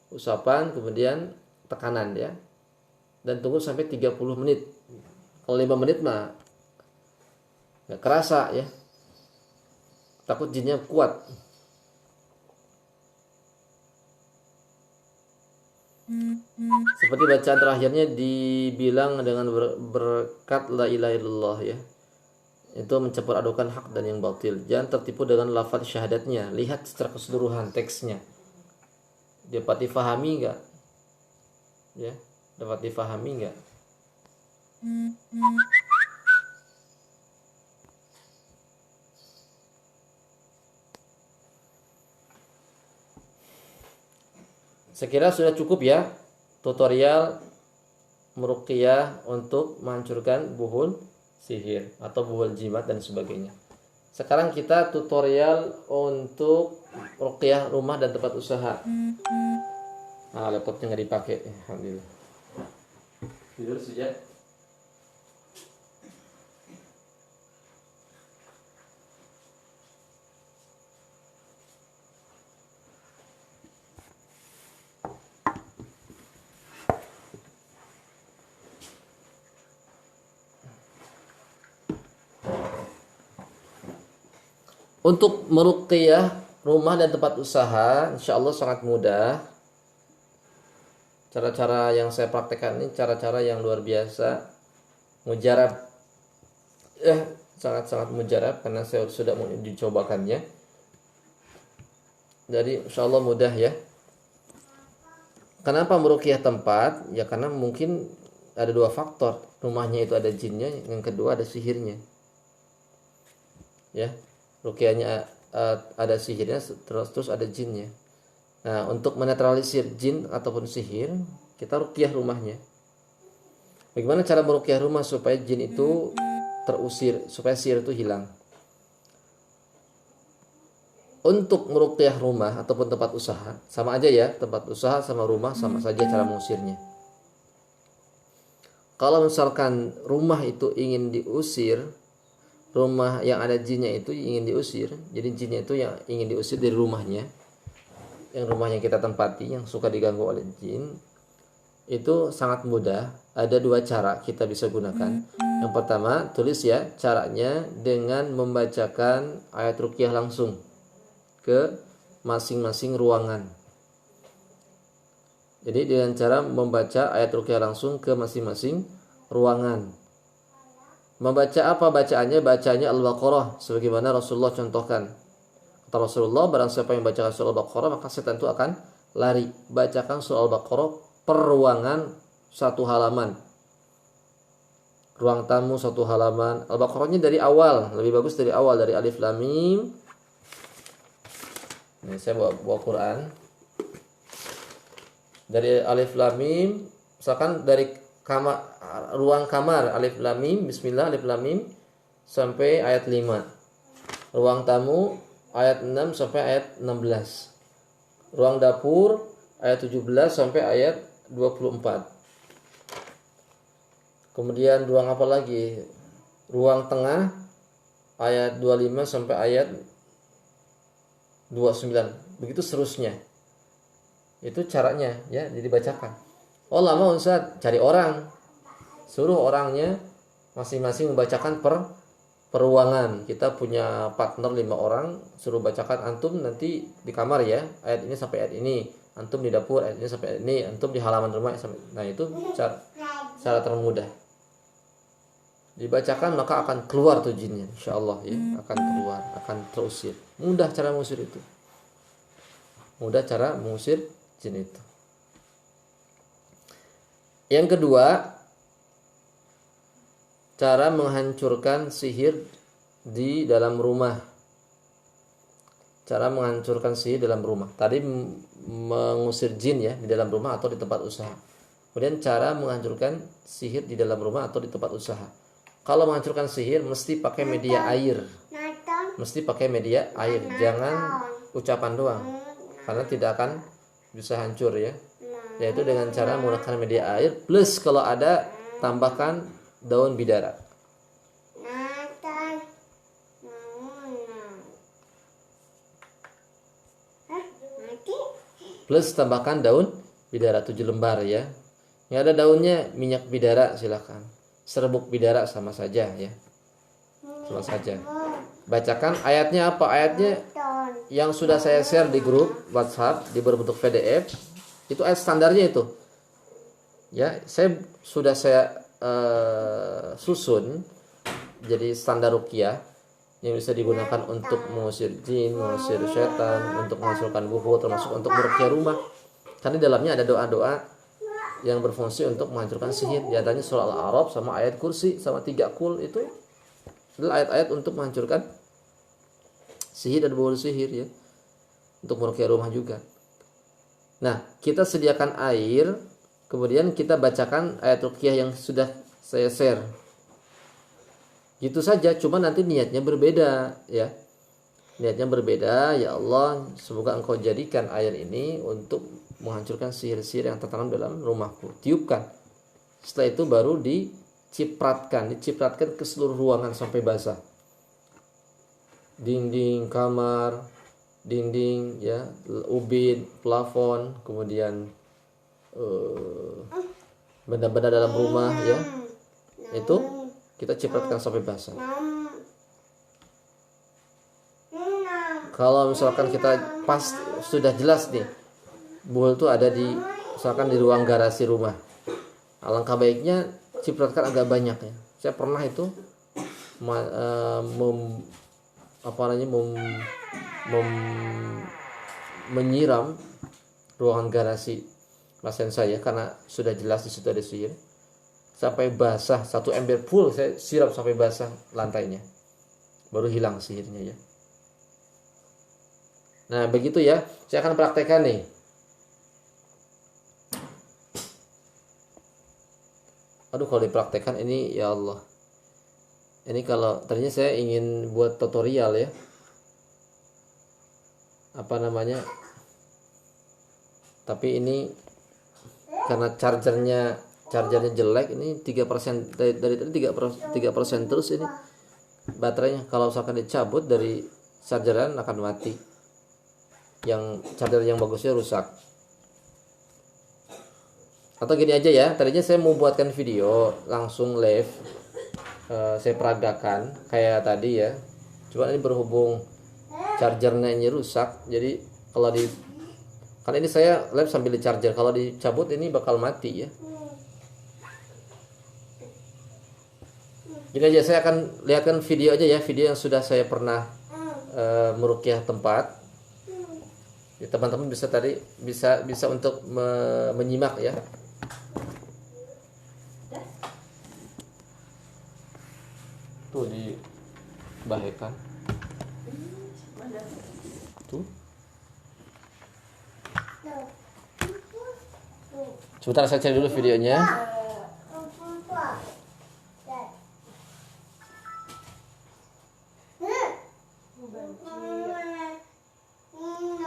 usapan, kemudian tekanan ya. Dan tunggu sampai 30 menit. Kalau 5 menit mah nggak kerasa ya. Takut jinnya kuat. Seperti bacaan terakhirnya dibilang dengan berkat la ilaha illallah ya. itu mencampur adukan hak dan yang batil. Jangan tertipu dengan lafaz syahadatnya. Lihat secara keseluruhan teksnya. Dapat difahami enggak? Ya, dapat difahami enggak? Saya kira sudah cukup ya tutorial meruqyah untuk menghancurkan buhul sihir atau buhul jimat dan sebagainya. Sekarang kita tutorial untuk ruqyah rumah dan tempat usaha. Nah, laptopnya nggak dipakai, alhamdulillah. Tidur saja. Untuk meruqyah rumah dan tempat usaha, insya Allah sangat mudah. Cara-cara yang saya praktekkan ini cara-cara yang luar biasa, mujarab, sangat-sangat mujarab karena saya sudah dicobakannya. Jadi insya Allah mudah ya. Kenapa meruqyah tempat? Ya karena mungkin ada dua faktor. Rumahnya itu ada jinnya, yang kedua ada sihirnya. Ya. Ruqyahnya ada sihirnya, terus ada jinnya. Nah, untuk menetralisir jin ataupun sihir, kita ruqyah rumahnya. Bagaimana cara meruqyah rumah supaya jin itu terusir, supaya sihir itu hilang? Untuk meruqyah rumah ataupun tempat usaha, sama aja ya, tempat usaha sama rumah sama saja cara mengusirnya. Kalau misalkan rumah itu ingin diusir, rumah yang ada jinnya itu ingin diusir, jadi jinnya itu yang ingin diusir dari rumahnya, yang rumahnya kita tempati, yang suka diganggu oleh jin, itu sangat mudah. Ada dua cara kita bisa gunakan. Yang pertama, tulis ya caranya dengan membacakan ayat ruqyah langsung ke masing-masing ruangan. Jadi dengan cara membaca ayat ruqyah langsung ke masing-masing ruangan. Membaca apa bacaannya? Bacanya Al-Baqarah sebagaimana Rasulullah contohkan. Kata Rasulullah, barang siapa yang baca surah Al-Baqarah maka setan itu akan lari. Bacakan surah Al-Baqarah per ruangan satu halaman. Ruang tamu satu halaman. Al-Baqarahnya dari awal, lebih bagus dari awal, dari Alif Lam Mim. Ini saya bawa Quran. Dari Alif Lam Mim, misalkan dari ruang kamar Alif Lam Mim, bismillah Alif Lam Mim sampai ayat 5. Ruang tamu ayat 6 sampai ayat 16. Ruang dapur ayat 17 sampai ayat 24. Kemudian ruang apa lagi? Ruang tengah ayat 25 sampai ayat 29. Begitu seterusnya. Itu caranya ya, jadi bacakan. Oh lama Ustaz, cari orang. Suruh orangnya masing-masing membacakan per ruangan. Kita punya partner 5 orang, suruh bacakan antum nanti di kamar ya, ayat ini sampai ayat ini. Antum di dapur ayat ini sampai ayat ini, antum di halaman rumah sampai. Nah, itu cara termudah. Dibacakan maka akan keluar tuh jinnya, insyaallah ya, akan keluar, akan terusir. Mudah cara mengusir itu. Mudah cara mengusir jin itu. Yang kedua, cara menghancurkan sihir di dalam rumah. Cara menghancurkan sihir dalam rumah. Tadi mengusir jin ya di dalam rumah atau di tempat usaha. Kemudian cara menghancurkan sihir di dalam rumah atau di tempat usaha. Kalau menghancurkan sihir mesti pakai media air. Mesti pakai media air, jangan ucapan doang. Karena tidak akan bisa hancur ya. Yaitu dengan cara menggunakan media air plus kalau ada tambahkan daun bidara. Plus tambahkan daun bidara 7 lembar ya. Yang ada daunnya minyak bidara silakan. Serbuk bidara sama saja ya. Sama saja. Bacakan ayatnya apa? Ayatnya yang sudah saya share di grup WhatsApp di berbentuk PDF. Itu ayat standarnya itu. Ya, saya susun jadi standar ruqyah yang bisa digunakan untuk mengusir jin, mengusir setan, untuk menghasilkan buku, termasuk untuk meruqyah rumah. Karena di dalamnya ada doa-doa yang berfungsi untuk menghancurkan sihir. Di antaranya surah Al-A'raf sama ayat kursi sama 3 kul itu adalah ayat-ayat untuk menghancurkan sihir dan buhul sihir ya. Untuk meruqyah rumah juga. Nah, kita sediakan air, kemudian kita bacakan ayat ruqyah yang sudah saya share. Gitu saja, cuma nanti niatnya berbeda ya. Niatnya berbeda, ya Allah, semoga Engkau jadikan air ini untuk menghancurkan sihir-sihir yang tertanam dalam rumahku. Tiupkan. Setelah itu baru dicipratkan ke seluruh ruangan sampai basah. Dinding kamar, dinding ya, ubin, plafon, kemudian benda-benda dalam rumah ya. Itu kita cipratkan sampai basah. Kalau misalkan kita pas sudah jelas nih buhul itu ada di misalkan di ruang garasi rumah, alangkah baiknya cipratkan agak banyak ya. Saya pernah itu menyiram ruangan garasi pasien saya karena sudah jelas di situ ada sihir. Sampai basah, 1 ember full saya siram sampai basah lantainya, baru hilang sihirnya ya. Nah begitu ya, saya akan praktekkan nih. Aduh kalau dipraktekkan ini ya Allah, ini kalau tadinya saya ingin buat tutorial ya, apa namanya, tapi ini karena chargernya jelek, ini 3% dari tadi 3% terus ini baterainya. Kalau misalkan dicabut dari chargeran akan mati. Yang charger yang bagusnya rusak. Atau gini aja ya, tadinya saya mau buatkan video langsung live, saya peragakan kayak tadi ya. Cuma ini berhubung chargernya ini rusak, jadi kalau karena ini saya live sambil di charger, kalau dicabut ini bakal mati ya. Gini aja, saya akan lihatkan video aja ya, video yang sudah saya pernah meruqyah tempat. Ya, teman-teman bisa untuk menyimak ya. Tuh dibahirkan. Tuh. Sebentar saya cari dulu videonya.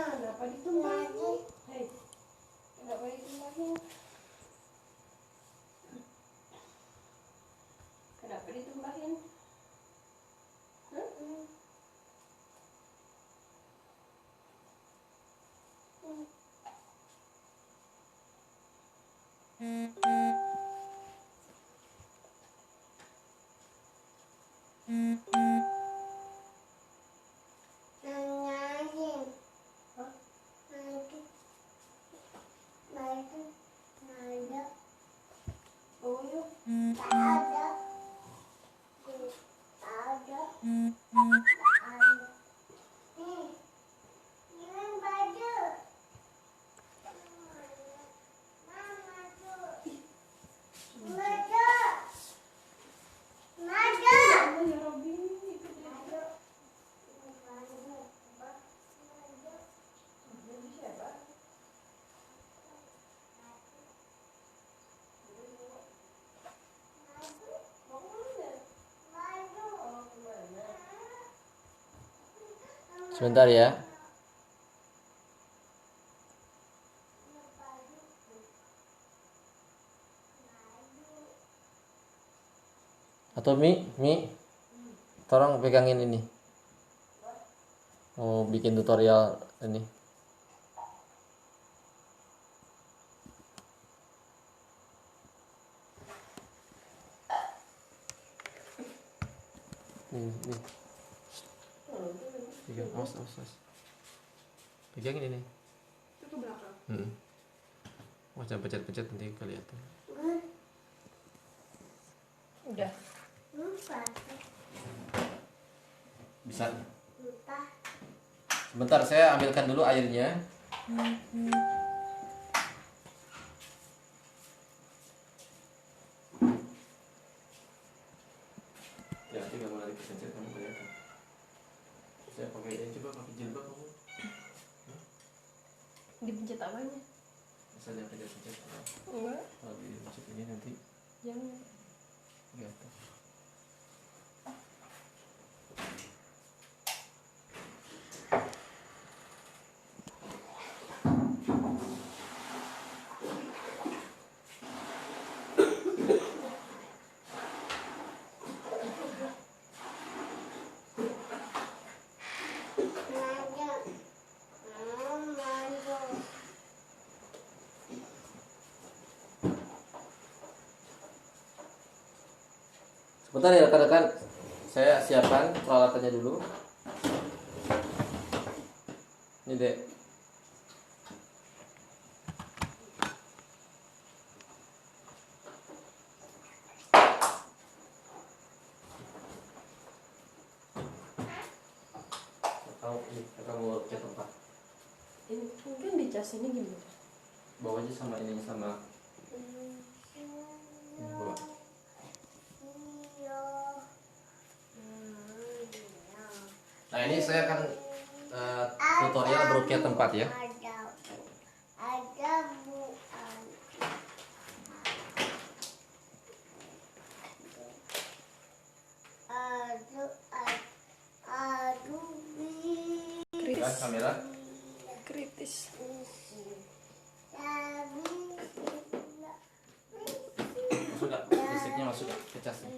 Kenapa ditumbahin? Hei, kenapa ditumbahin? Kenapa ditumbahin? Oh, yuk. Sebentar ya. Atau tolong pegangin ini. Mau bikin tutorial ini. Nih. Pegang, awas. Pegangin ini. Itu ke belakang. Jangan pencet-pencet nanti kelihatan. Udah. Bisa. Entah. Sebentar, saya ambilkan dulu airnya. Ya, nanti kamu lari kepencet, kamu kelihatan. Saya pakai ini, coba pakai jilbab kamu. Dipencet apanya? Misalnya pencet-pencet. Enggak. Kalau dipencet ini nanti Jangan. gatal. Sebentar ya rekan-rekan, saya siapkan peralatannya dulu. Ini dek. Tahu ini akan mau cek tempat. Ini kan di cas ini gimana? Bawa aja sama ini sama. Bawa. Nah ini saya akan tutorial berukiah tempat ya. Ada buan. Kan kamera Kritis. masuk gak? Listriknya masuk gak? Ke casnya.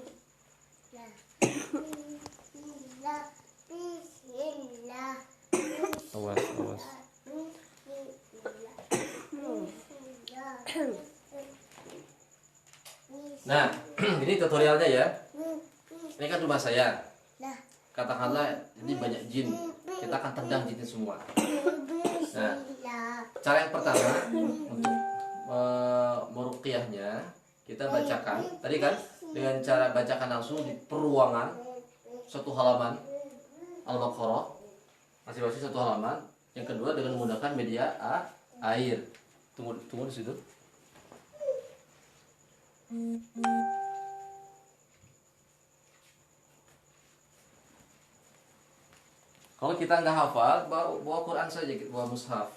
Awas, awas. Nah, ini tutorialnya ya. Ini kan rumah saya. Katakanlah ini banyak jin. Kita akan tendang jin semua. Nah, cara yang pertama untuk meruqyahnya kita bacakan. Tadi kan dengan cara bacakan langsung di peruangan satu halaman Al-Baqarah, masing-masing satu halaman. Yang kedua dengan menggunakan media air. Tunggu di situ. Kalau kita nggak hafal, bawa Quran saja, bawa mushaf.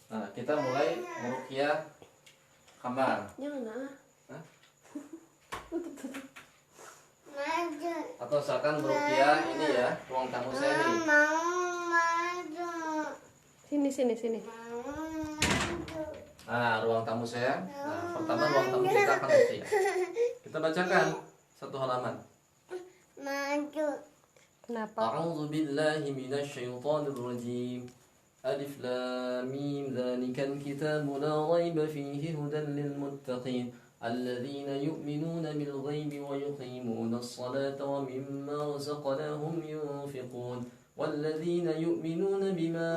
Nah, kita mulai meruqyah kamar. Jangan ah. Hah? Maju. Atau misalkan meruqyah ini ya, ruang tamu saya nih. Maju. Sini. Nah, ruang tamu saya. Nah, pertama ruang tamu kita akan meruqyah. Kita bacakan satu halaman. Maju. Kenapa? A'udzu billahi minasyaitonir rajim. Alif lam mim dzalikal kitabu la raiba fihi hudan lil muttaqin alladzina yu'minuna bil ghaibi wa yuqimuna as-salata wa mimma razaqnahum yunfiqun والذين يؤمنون بما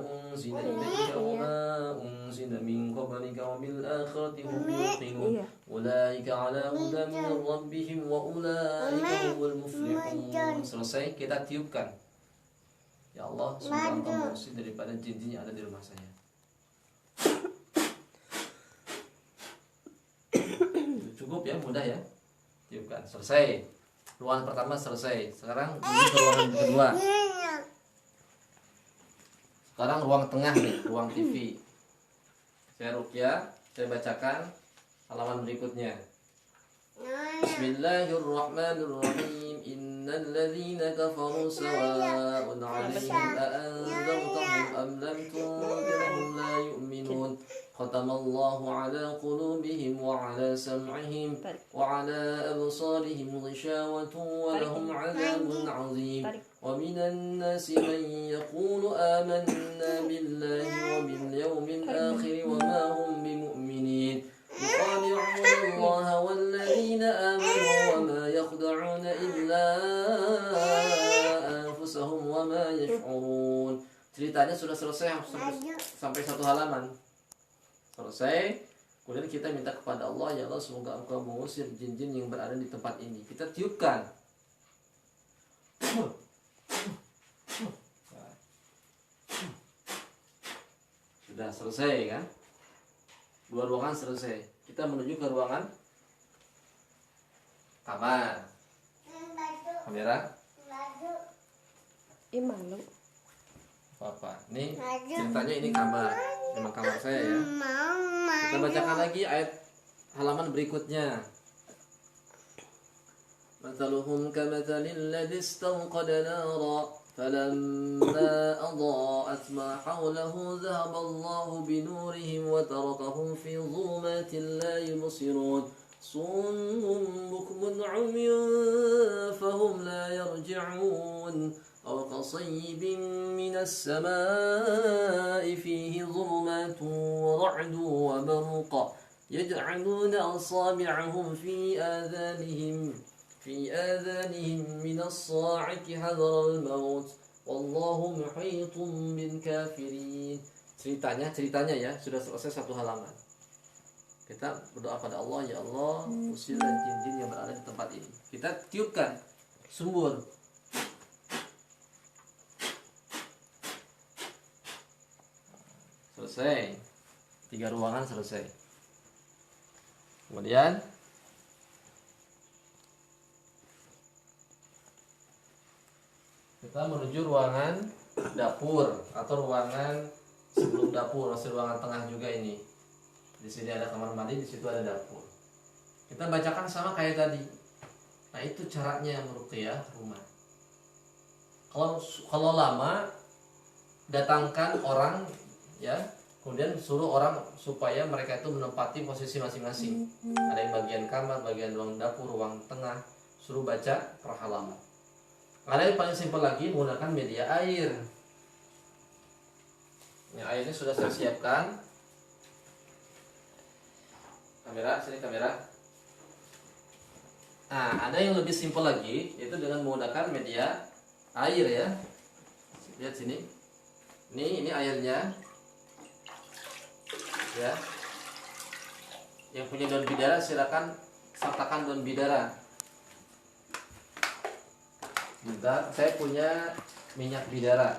أنزل إليك وما أنزل من قبلك وبالآخرة هم يوقنون أولئك على هدى من ربهم وأولئك هم المفلحون. Selesai, kita tiupkan. Ya Allah, semoga Engkau bersih daripada jin-jin yang ada di rumah saya. Cukup ya, mudah ya. Tiupkan, selesai. Ruangan pertama selesai. Sekarang menuju ke ruangan kedua. Sekarang ruang tengah nih, ruang TV. Saya ruqyah, saya bacakan halaman berikutnya. Bismillahirrahmanirrahim. Innal ladzina kafaru sawa'un 'alaihim a anzartahum am lam tunzirhum la yu'minun. Khatamallahu 'ala qulubihim wa 'ala sam'ihim wa 'ala absarihim ghishawatun wa lahum 'adzabun 'adzim. Wa minan nasi man yaqulu amanna billahi wa bil yawmil akhir wa ma hum bimu'minin. يخادعون الله والذين آمنوا وما يخدعون إلا أنفسهم وما يشعرون. Ceritanya sudah selesai sampai satu halaman. Selesai. Kemudian kita minta kepada Allah, ya Allah semoga Engkau mengusir jin-jin yang berada di tempat ini. Kita tiupkan. Sudah selesai kan? 2 ruangan selesai. Kita menuju ke ruangan kamar. Kamera? Malu. Apa? Nih ceritanya ini kamar. Memang kamar saya ya. Kita bacakan lagi ayat halaman berikutnya. Mathaluhum kamathalil ladzi istawqada nara falamma adaa'at ma hawlahu dhahaba Allahu binurihim wa tarakahum fi dhulumatin la yubsirun summun bukmun 'umyun fahum la yarji'un aw kasayyibin minas samaa'i fihi dhulumatun wa ra'dun wa barqa yaj'aluna asabi'ahum fi آذانهم من الصاعق حذر الموت والله محيط بالكافرين. Ceritanya ya sudah selesai 1 halaman. Kita berdoa pada Allah, ya Allah, usirlah jin-jin yang berada di tempat ini. Kita tiupkan sumber. Selesai. 3 ruangan selesai. Kemudian kita menuju ruangan dapur atau ruangan sebelum dapur, masih ruangan tengah juga ini. Di sini ada kamar mandi, di situ ada dapur. Kita bacakan sama kayak tadi. Nah, itu caranya meruqyah rumah. Kalau lama, datangkan orang ya, kemudian suruh orang supaya mereka itu menempati posisi masing-masing. Ada yang bagian kamar, bagian ruang dapur, ruang tengah, suruh baca per halaman. Ada yang paling simpel lagi, menggunakan media air. Yang airnya sudah saya siapkan. Kamera, sini kamera. Nah, ada yang lebih simpel lagi, yaitu dengan menggunakan media air ya. Lihat sini. Ini airnya. Ya. Yang punya daun bidara silakan sertakan daun bidara. Bentar, saya punya minyak bidara.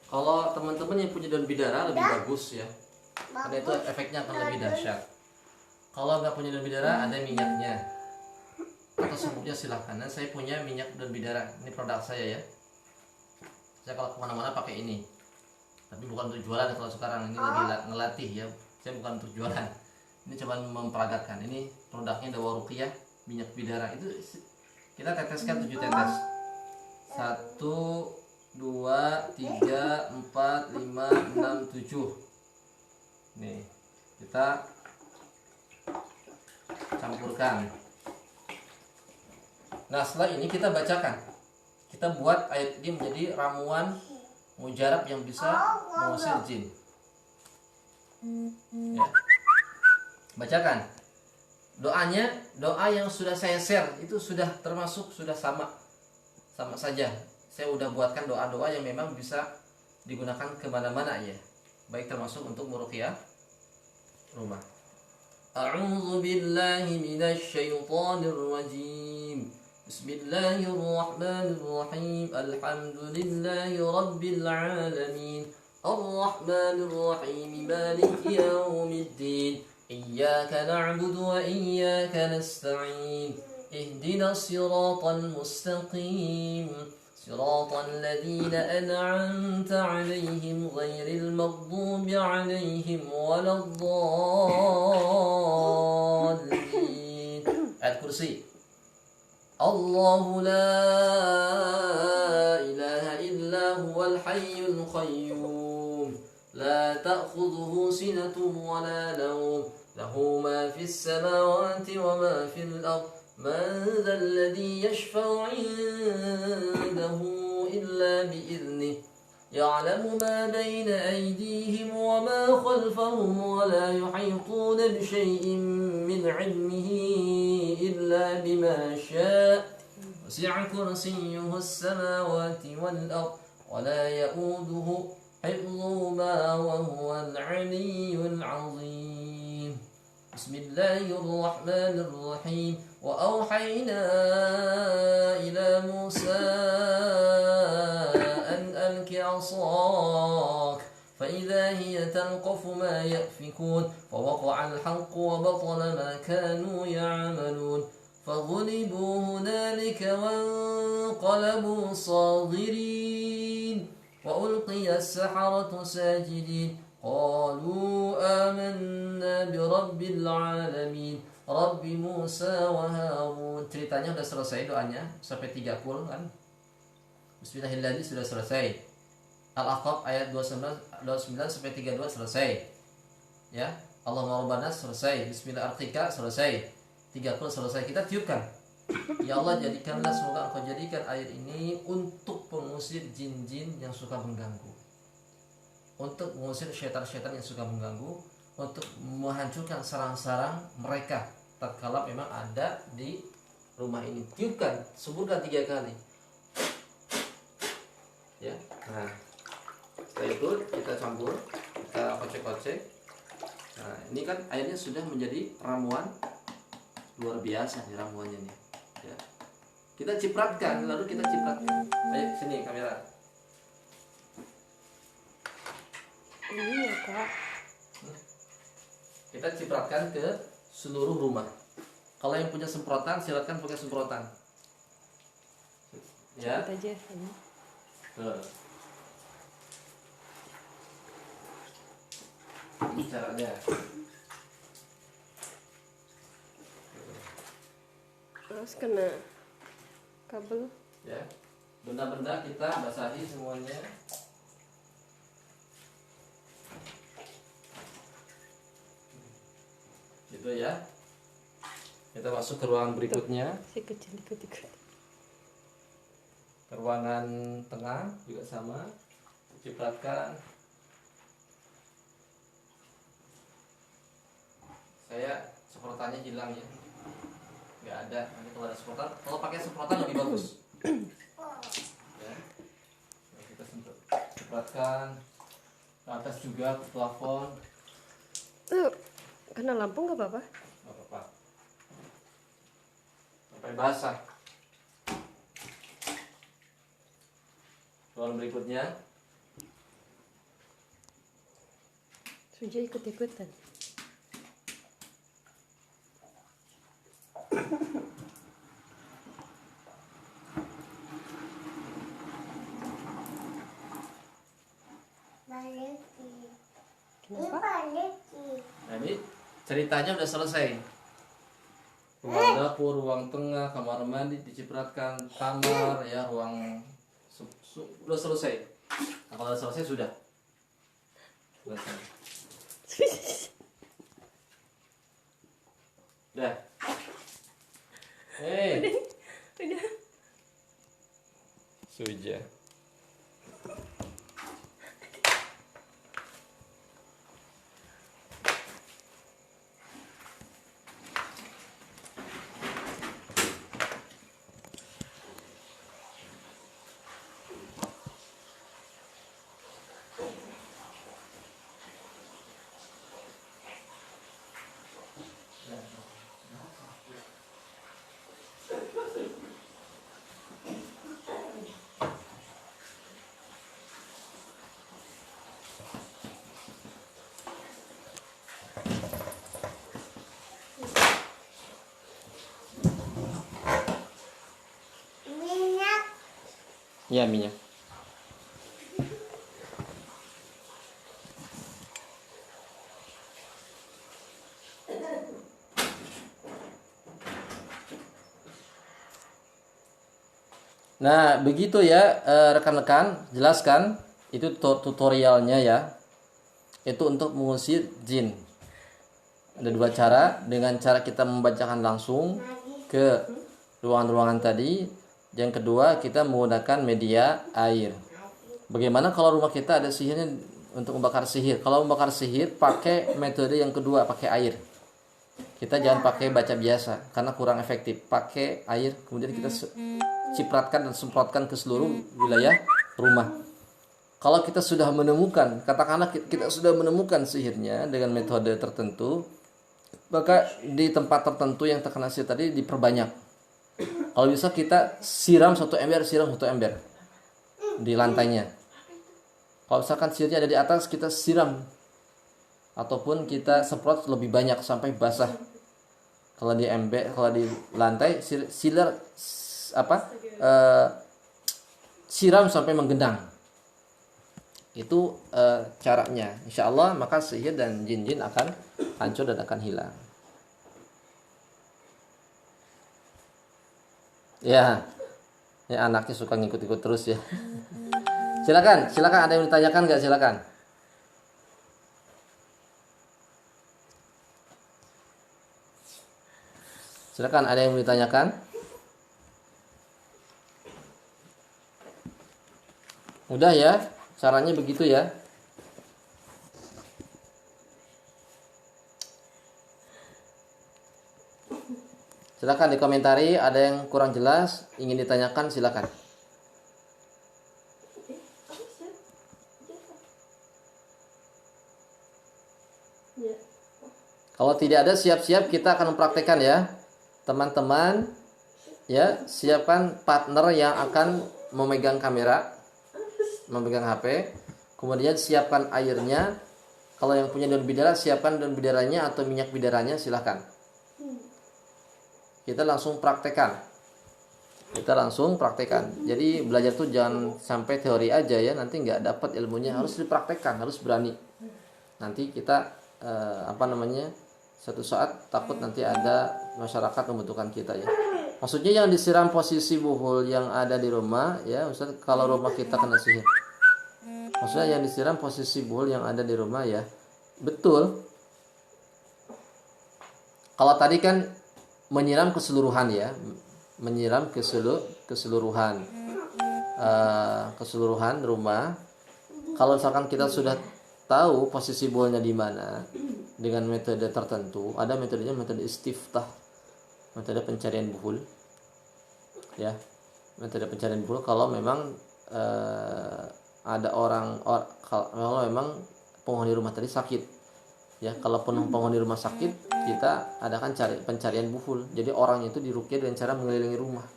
Kalau teman-teman yang punya daun bidara lebih bagus ya, karena itu efeknya akan lebih dahsyat. Kalau nggak punya daun bidara, ada minyaknya atau secukupnya silahkan. Nah, saya punya minyak daun bidara, ini produk saya ya. Saya kalau kemana-mana pakai ini, tapi bukan untuk jualan kalau sekarang ini lebih ngelatih ya. Saya bukan untuk jualan, ini cuma memperagakan. Ini produknya Dawa Ruqyah minyak bidara. Itu kita teteskan 7 tetes. 1, 2, 3, 4, 5, 6, 7. Nih, kita campurkan. Nah, setelah ini kita bacakan. Kita buat ayat ini menjadi ramuan mujarab yang bisa mengusir jin. Ya. Bacakan. Doanya, doa yang sudah saya share itu sudah termasuk, sudah sama saja. Saya udah buatkan doa-doa yang memang bisa digunakan kemana-mana ya. Baik termasuk untuk meruqyah rumah. A'udzu billahi minasy syaithanir rajim. Bismillahirrahmanirrahim. Alhamdulillahi rabbil alamin. Ar-Rahmanir Rahim. Maliki yaumiddin. Iyyaka na'budu wa iyyaka nasta'in. Ihdinas siratal mustaqim. صراط الذين أنعمت عليهم غير المغضوب عليهم ولا الضالين. Ayat kursi. الله لا إله إلا هو الحي القيوم لا تأخذه سنة ولا نوم له ما في السماوات وما في الأرض من ذا الذي يشفع عنده إلا بإذنه يعلم ما بين أيديهم وما خلفهم ولا يحيطون بشيء من علمه إلا بما شاء وسع كرسيه السماوات والأرض ولا يؤوده حفظهما وهو العلي العظيم بسم الله الرحمن الرحيم وأوحينا إلى موسى أن ألق عصاك فإذا هي تلقف ما يأفكون فوقع الحق وبطل ما كانوا يعملون فغلبوا هنالك وانقلبوا صاغرين وألقي السحرة ساجدين قالوا آمنا برب العالمين Rabbi Musa wa Harun. Ceritanya sudah selesai doanya sampai 30 kan. Bismillahirrahmanirrahim sudah selesai. Al-Ahqaf ayat 29 sampai 32 selesai. Ya, Allahumma rabbana selesai. Bismillahirrahmanirrahim selesai. 30 selesai. Kita tiupkan. Ya Allah, jadikanlah, semoga Engkau jadikan air ini untuk pengusir jin-jin yang suka mengganggu. Untuk mengusir syaitan-syaitan yang suka mengganggu, untuk menghancurkan sarang-sarang mereka tatkala memang ada di rumah ini. Tiupkan, suburkan 3 kali. Ya. Nah, setelah itu kita campur, kita kocek-kocek. Nah, ini kan airnya sudah menjadi ramuan luar biasa nih ramuannya nih. Ya. Kita cipratkan, lalu kita cipratkan. Ayo sini kamera. Ini ya Kak. Kita cipratkan ke seluruh rumah. Kalau yang punya semprotan, silakan pakai semprotan. Ya. Kita aja ini. Tuh. Ini caranya. Terus kena kabel. Ya. Benda-benda kita basahi semuanya. Gitu ya. Kita masuk ke ruangan berikutnya. Si kecil ikut-ikut. Ke ruangan tengah juga sama. Cipratkan. Saya semprotannya hilang ya. Nggak ada. Nanti kalau ada semprotan, kalau pakai semprotan lebih bagus. Ya. Nah, kita cipratkan ke atas juga, ke plafon. Tuh, kena lampu nggak apa-apa? Nggak apa-apa. Sampai basah. Ruangan berikutnya. Suja ikut-ikutan. Kenapa? Nah ini ceritanya udah selesai. Ruang dapur, ruang tengah, kamar mandi dicipratkan, kamar ya, ruang udah selesai. Nah, kalau udah selesai sudah. Selesai. Udah. Udah. Suja. Ya minyak. Nah, begitu ya rekan-rekan, jelaskan itu tutorialnya ya. Itu untuk mengusir jin. Ada 2 cara, dengan cara kita membacakan langsung ke ruangan-ruangan tadi. Yang kedua, kita menggunakan media air. Bagaimana kalau rumah kita ada sihirnya untuk membakar sihir? Kalau membakar sihir, pakai metode yang kedua, pakai air. Kita jangan pakai baca biasa karena kurang efektif. Pakai air, kemudian kita cipratkan dan semprotkan ke seluruh wilayah rumah. Kalau kita sudah menemukan, katakanlah kita sudah menemukan sihirnya dengan metode tertentu, maka di tempat tertentu yang terkena sihir tadi diperbanyak. Kalau bisa kita siram satu ember di lantainya. Kalau misalkan sihirnya ada di atas, kita siram ataupun kita semprot lebih banyak sampai basah. Kalau di lantai siram sampai menggenang. Itu caranya. Insya Allah maka sihir dan jin-jin akan hancur dan akan hilang. Ya, ya anaknya suka ngikut-ikut terus ya. Silakan ada yang ditanyakan nggak? Silakan. Silakan, ada yang mau ditanyakan? Udah ya, caranya begitu ya. Silakan dikomentari, ada yang kurang jelas, ingin ditanyakan silakan. Kalau tidak ada, siap-siap kita akan mempraktekkan ya. Teman-teman, ya, siapkan partner yang akan memegang kamera, memegang HP. Kemudian siapkan airnya. Kalau yang punya daun bidara, siapkan daun bidaranya atau minyak bidaranya, silahkan. Kita langsung praktekkan. Jadi belajar tuh jangan sampai teori aja ya, nanti nggak dapat ilmunya. Harus dipraktekkan, harus berani. Nanti kita suatu saat takut nanti ada masyarakat membutuhkan kita ya. Maksudnya yang disiram posisi buhul yang ada di rumah ya, Ustaz, kalau rumah kita kena sihir. Maksudnya yang disiram posisi buhul yang ada di rumah ya. Betul. Kalau tadi kan menyiram keseluruhan ya, menyiram keseluruhan rumah. Kalau misalkan kita sudah tahu posisi buhulnya di mana dengan metode tertentu, ada metodenya, metode istiftah, metode pencarian buhul ya, metode pencarian buhul. Kalau memang ada kalau memang penghuni rumah tadi sakit ya, kalau penghuni rumah sakit, kita adakan pencarian buhul. Jadi orang itu diruqyah dengan cara mengelilingi rumah.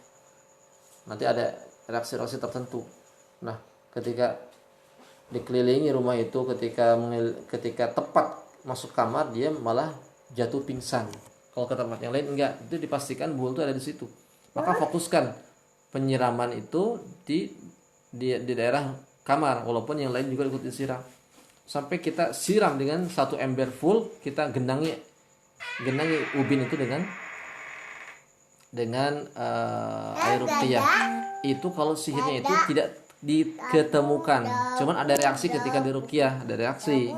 Nanti ada reaksi-reaksi tertentu. Nah, ketika dikelilingi rumah itu, ketika tepat masuk kamar, dia malah jatuh pingsan. Kalau ke tempat yang lain enggak, itu dipastikan buhul itu ada di situ. Maka fokuskan penyiraman itu di daerah kamar, walaupun yang lain juga ikut disiram. Sampai kita siram dengan satu ember full, kita genangi ubin itu dengan air ruqyah. Itu kalau sihirnya itu tidak diketemukan, cuman ada reaksi ketika diruqyah, ada reaksi.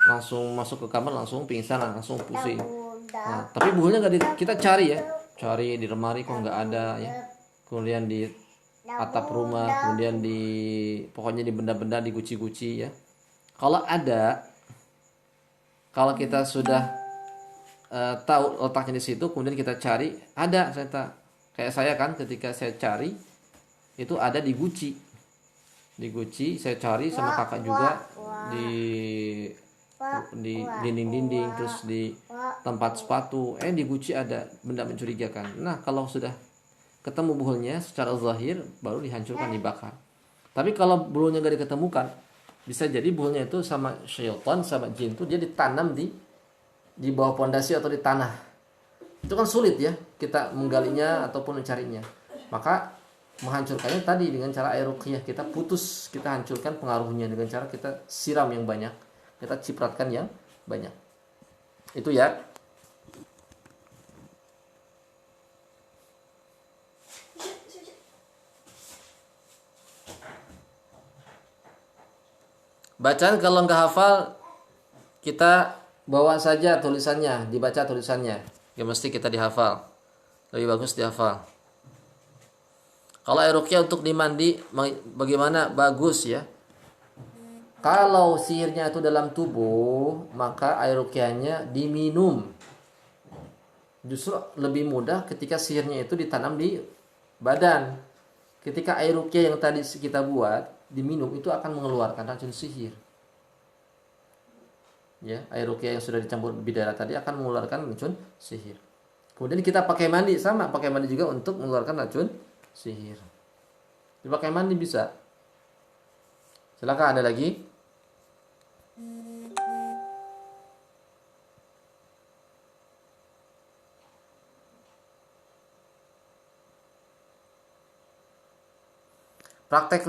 Langsung masuk ke kamar, langsung pingsan, langsung pusing. Nah, tapi buhulnya nggak kita cari di lemari kok nggak ada ya. Kemudian di atap rumah, kemudian pokoknya di benda-benda, di guci-guci ya. Kalau kita sudah tahu letaknya di situ, kemudian kita cari, ada kayak saya kan, ketika saya cari itu ada di guci. Saya cari sama kakak juga di dinding-dinding, terus di tempat sepatu, di guci ada benda mencurigakan. Nah, kalau sudah ketemu buhulnya secara zahir, baru dihancurkan, dibakar. Tapi kalau buhulnya gak diketemukan, bisa jadi buhulnya itu sama syaitan, sama jin itu dia ditanam di bawah pondasi atau di tanah. Itu kan sulit ya kita menggalinya ataupun mencarinya. Maka menghancurkannya tadi dengan cara air ruqyah, kita hancurkan pengaruhnya dengan cara kita siram yang banyak, kita cipratkan yang banyak. Itu ya. Bacaan kalau nggak hafal, kita bawa saja tulisannya, dibaca tulisannya. Gak mesti kita dihafal. Lebih bagus dihafal. Kalau air ruqyah untuk dimandi bagaimana? Bagus ya. Kalau sihirnya itu dalam tubuh, maka air ruqyahnya diminum. Justru lebih mudah ketika sihirnya itu ditanam di badan. Ketika air ruqyah yang tadi kita buat diminum itu akan mengeluarkan racun sihir. Ya, air ruqyah yang sudah dicampur bidara tadi akan mengeluarkan racun sihir. Kemudian kita pakai mandi, sama pakai mandi juga untuk mengeluarkan racun sihir. Dipakai mandi bisa. Silakan, ada lagi? Praktek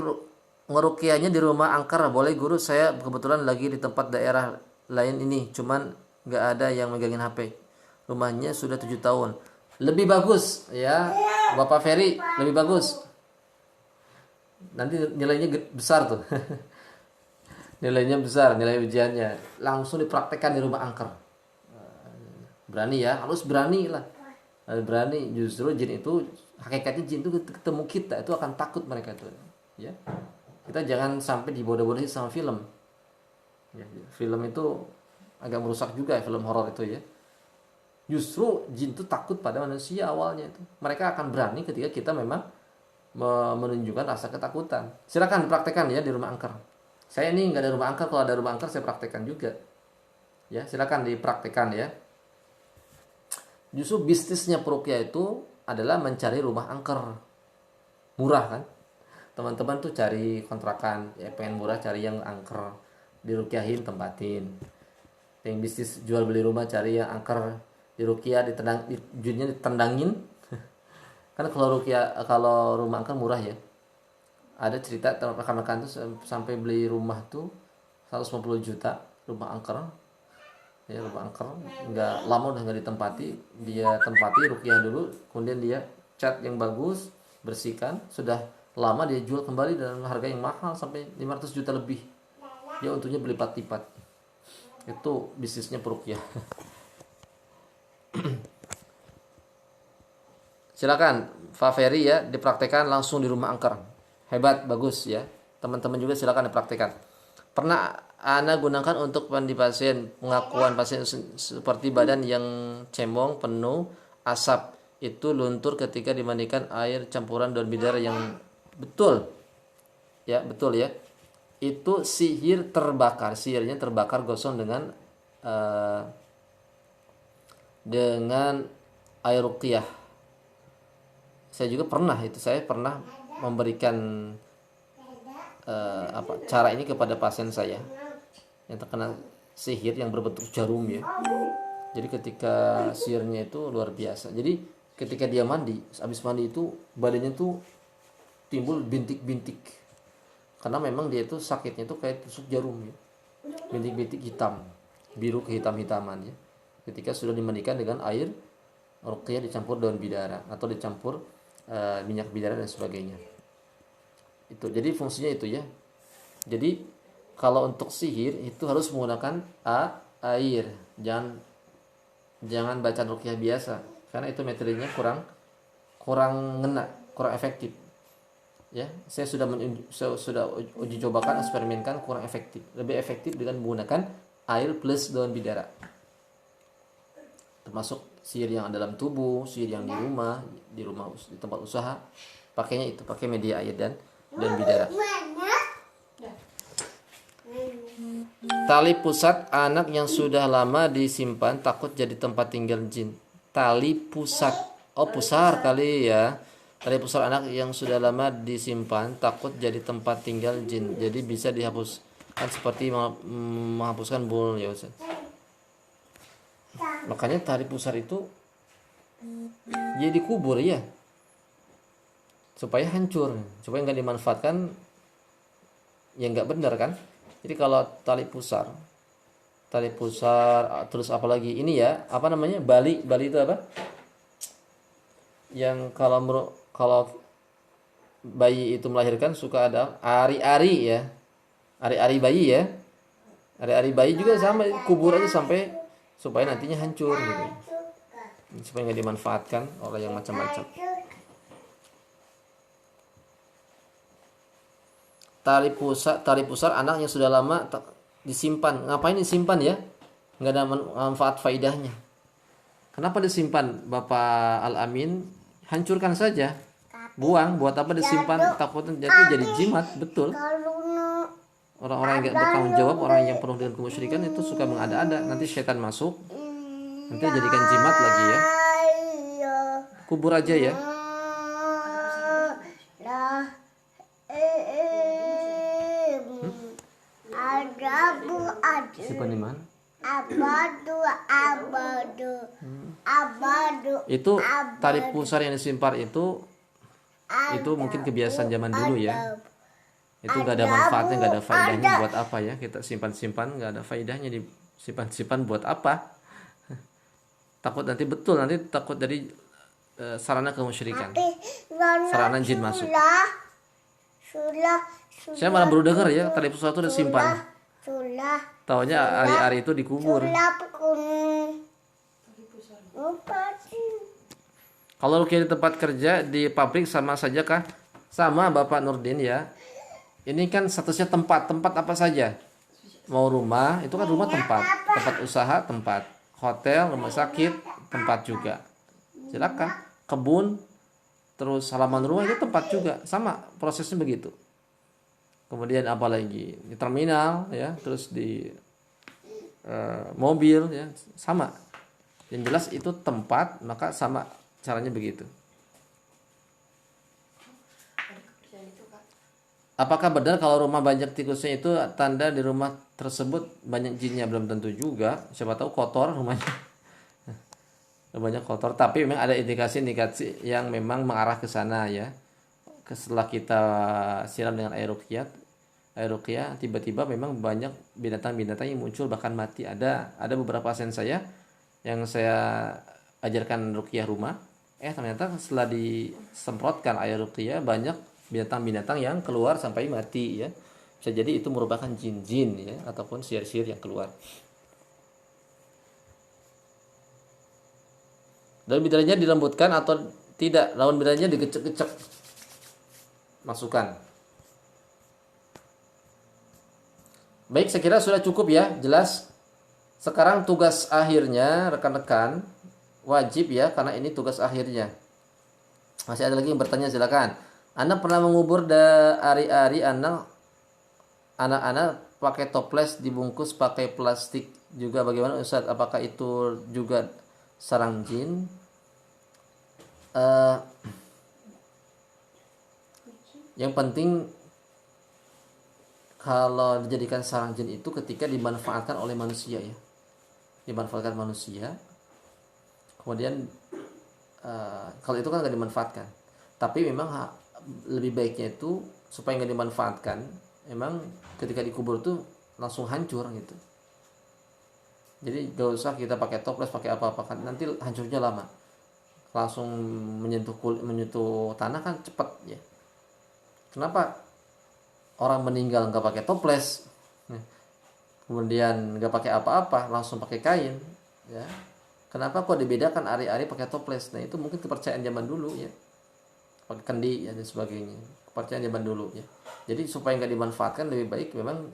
ngerukiahnya di rumah angker boleh guru, saya kebetulan lagi di tempat daerah lain ini, cuman nggak ada yang megangin HP. Rumahnya sudah 7 tahun. Lebih bagus ya Bapak Ferry, lebih bagus. Nanti nilainya besar tuh. Nilainya besar, nilai ujiannya. Langsung dipraktekkan di rumah angker. Berani ya, harus berani lah. Berani, justru jin itu, hakikatnya jin itu ketemu kita itu akan takut mereka itu. Ya, kita jangan sampai dibodoh-bodohi sama film. Ya, film itu agak merusak juga ya, film horor itu ya. Justru jin itu takut pada manusia awalnya itu. Mereka akan berani ketika kita memang menunjukkan rasa ketakutan. Silakan dipraktekkan ya di rumah angker. Saya ini nggak ada rumah angker, kalau ada rumah angker saya praktekkan juga. Ya, silakan dipraktekkan ya. Justru bisnisnya peruqyah itu adalah mencari rumah angker. Murah kan? Teman-teman tuh cari kontrakan, ya pengen murah cari yang angker, diruqyahin tempatin. Yang bisnis jual beli rumah cari yang angker, diruqyah ditendang, junnya ditendangin. Kan kalau ruqyah, kalau rumah angker murah ya. Ada cerita rekan-rekan tuh sampai beli rumah tuh 150 juta rumah angker. Ya, rumah angker nggak lama udah nggak ditempati, dia tempati ruqyah dulu, kemudian dia cat yang bagus, bersihkan, sudah lama dia jual kembali dengan harga yang mahal sampai 500 juta lebih. Dia untungnya berlipat-lipat. Itu bisnisnya peruqyah. Silakan Pak Ferry ya, dipraktekkan langsung di rumah angker. Hebat, bagus ya. Teman-teman juga silakan dipraktekkan. Pernah Ana gunakan untuk mandi pasien, pengakuan pasien seperti badan yang cemong, penuh asap, itu luntur ketika dimandikan air campuran daun bidara yang betul. Ya, betul ya. Itu sihir terbakar, sihirnya terbakar gosong dengan air ruqyah. Saya juga pernah itu, saya pernah memberikan cara ini kepada pasien saya yang terkena sihir yang berbentuk jarum ya. Jadi ketika sihirnya itu luar biasa. Jadi ketika dia mandi, habis mandi itu badannya tuh timbul bintik-bintik. Karena memang dia itu sakitnya itu kayak tusuk jarum ya. Bintik-bintik hitam, biru kehitam-hitaman ya. Ketika sudah dimandikan dengan air ruqyah dicampur daun bidara atau dicampur minyak bidara dan sebagainya. Itu jadi fungsinya itu ya. Jadi kalau untuk sihir itu harus menggunakan air, jangan bacaan ruqyah biasa, karena itu materinya kurang ngena, kurang efektif. Ya, saya sudah uji cobakan, eksperimenkan, kurang efektif. Lebih efektif dengan menggunakan air plus daun bidara. Termasuk sihir yang dalam tubuh, sihir yang di rumah, di tempat usaha, pakainya itu, pakai media air dan bidara. Tali pusat anak yang sudah lama disimpan takut jadi tempat tinggal jin. Tali pusat, oh pusar kali ya. Tali pusar anak yang sudah lama disimpan takut jadi tempat tinggal jin. Jadi bisa dihapuskan seperti menghapuskan bul ya Ustaz. Makanya tali pusar itu jadi dikubur ya, supaya hancur, supaya nggak dimanfaatkan, ya nggak benar kan. Jadi kalau tali pusar terus apalagi ini ya, apa namanya, bali itu apa, yang kalau bayi itu melahirkan suka ada ari-ari ya, ari-ari bayi ya, ari-ari bayi juga sama, kubur aja sampai supaya nantinya hancur gitu, supaya nggak dimanfaatkan oleh yang macam-macam. Tali pusar anak yang sudah lama disimpan. Ngapain disimpan ya? Nggak ada manfaat faidahnya. Kenapa disimpan Bapak Al-Amin? Hancurkan saja. buang. Buat apa disimpan? Takutnya jadi jimat, betul. Orang-orang yang nggak bertanggung jawab, orang yang penuh dengan kemusyrikan itu suka mengada-ada. Nanti setan masuk, nanti jadikan jimat lagi ya. Kubur aja ya. Simpan di mana? Itu tali pusar yang disimpan itu mungkin kebiasaan zaman dulu ya. Itu nggak ada manfaatnya, nggak ada faedahnya. Buat apa ya kita simpan-simpan, nggak ada faedahnya, disimpan-simpan buat apa? Takut nanti takut dari sarana kemusyrikan, sarana jin masuk. Saya malah baru dengar ya tali pusar itu disimpan. Taunya ari-ari itu dikubur. Kalau rukyah di tempat kerja di pabrik sama saja kah? Sama Bapak Nurdin ya. Ini kan statusnya tempat apa saja. Mau rumah, itu kan rumah tempat usaha tempat, hotel, rumah sakit tempat juga. Silakan. Kebun, terus halaman rumah itu tempat juga, sama prosesnya begitu. Kemudian apa lagi? Di terminal ya, terus di mobil ya, sama. Yang jelas itu tempat, maka sama caranya begitu. Apakah benar kalau rumah banyak tikusnya itu tanda di rumah tersebut banyak jinnya? Belum tentu juga. Siapa tahu kotor rumahnya. Banyak kotor, tapi memang ada indikasi yang memang mengarah ke sana ya. Setelah kita siram dengan air ruqyah, tiba-tiba memang banyak binatang-binatang yang muncul bahkan mati. Ada beberapa pasien saya yang saya ajarkan ruqyah rumah. Ternyata setelah disemprotkan air ruqyah banyak binatang-binatang yang keluar sampai mati ya. Bisa jadi itu merupakan jin-jin ya, ataupun sihir-sihir yang keluar. Daun bidadarinya dilembutkan atau tidak? Daun bidadarinya digecek-gecek. Masukkan. Baik, saya kira sudah cukup ya, jelas. Sekarang tugas akhirnya rekan-rekan wajib ya, karena ini tugas akhirnya. Masih ada lagi yang bertanya, silakan. Anda pernah mengubur ari-ari anak-anak pakai toples dibungkus pakai plastik juga, bagaimana Ustaz? Apakah itu juga sarang jin? Yang penting kalau dijadikan sarang jin itu ketika dimanfaatkan oleh manusia ya, dimanfaatkan manusia. Kemudian kalau itu kan nggak dimanfaatkan, tapi memang lebih baiknya itu supaya nggak dimanfaatkan, memang ketika dikubur tuh langsung hancur gitu. Jadi gak usah kita pakai toples, pakai apa-apa kan, nanti hancurnya lama. Langsung menyentuh tanah kan cepat ya. Kenapa orang meninggal nggak pakai toples, kemudian nggak pakai apa-apa, langsung pakai kain ya? Kenapa kok dibedakan ari-ari pakai toples? Nah itu mungkin kepercayaan zaman dulu ya, pakai kendi ya, dan sebagainya, kepercayaan zaman dulu ya. Jadi supaya nggak dimanfaatkan, lebih baik memang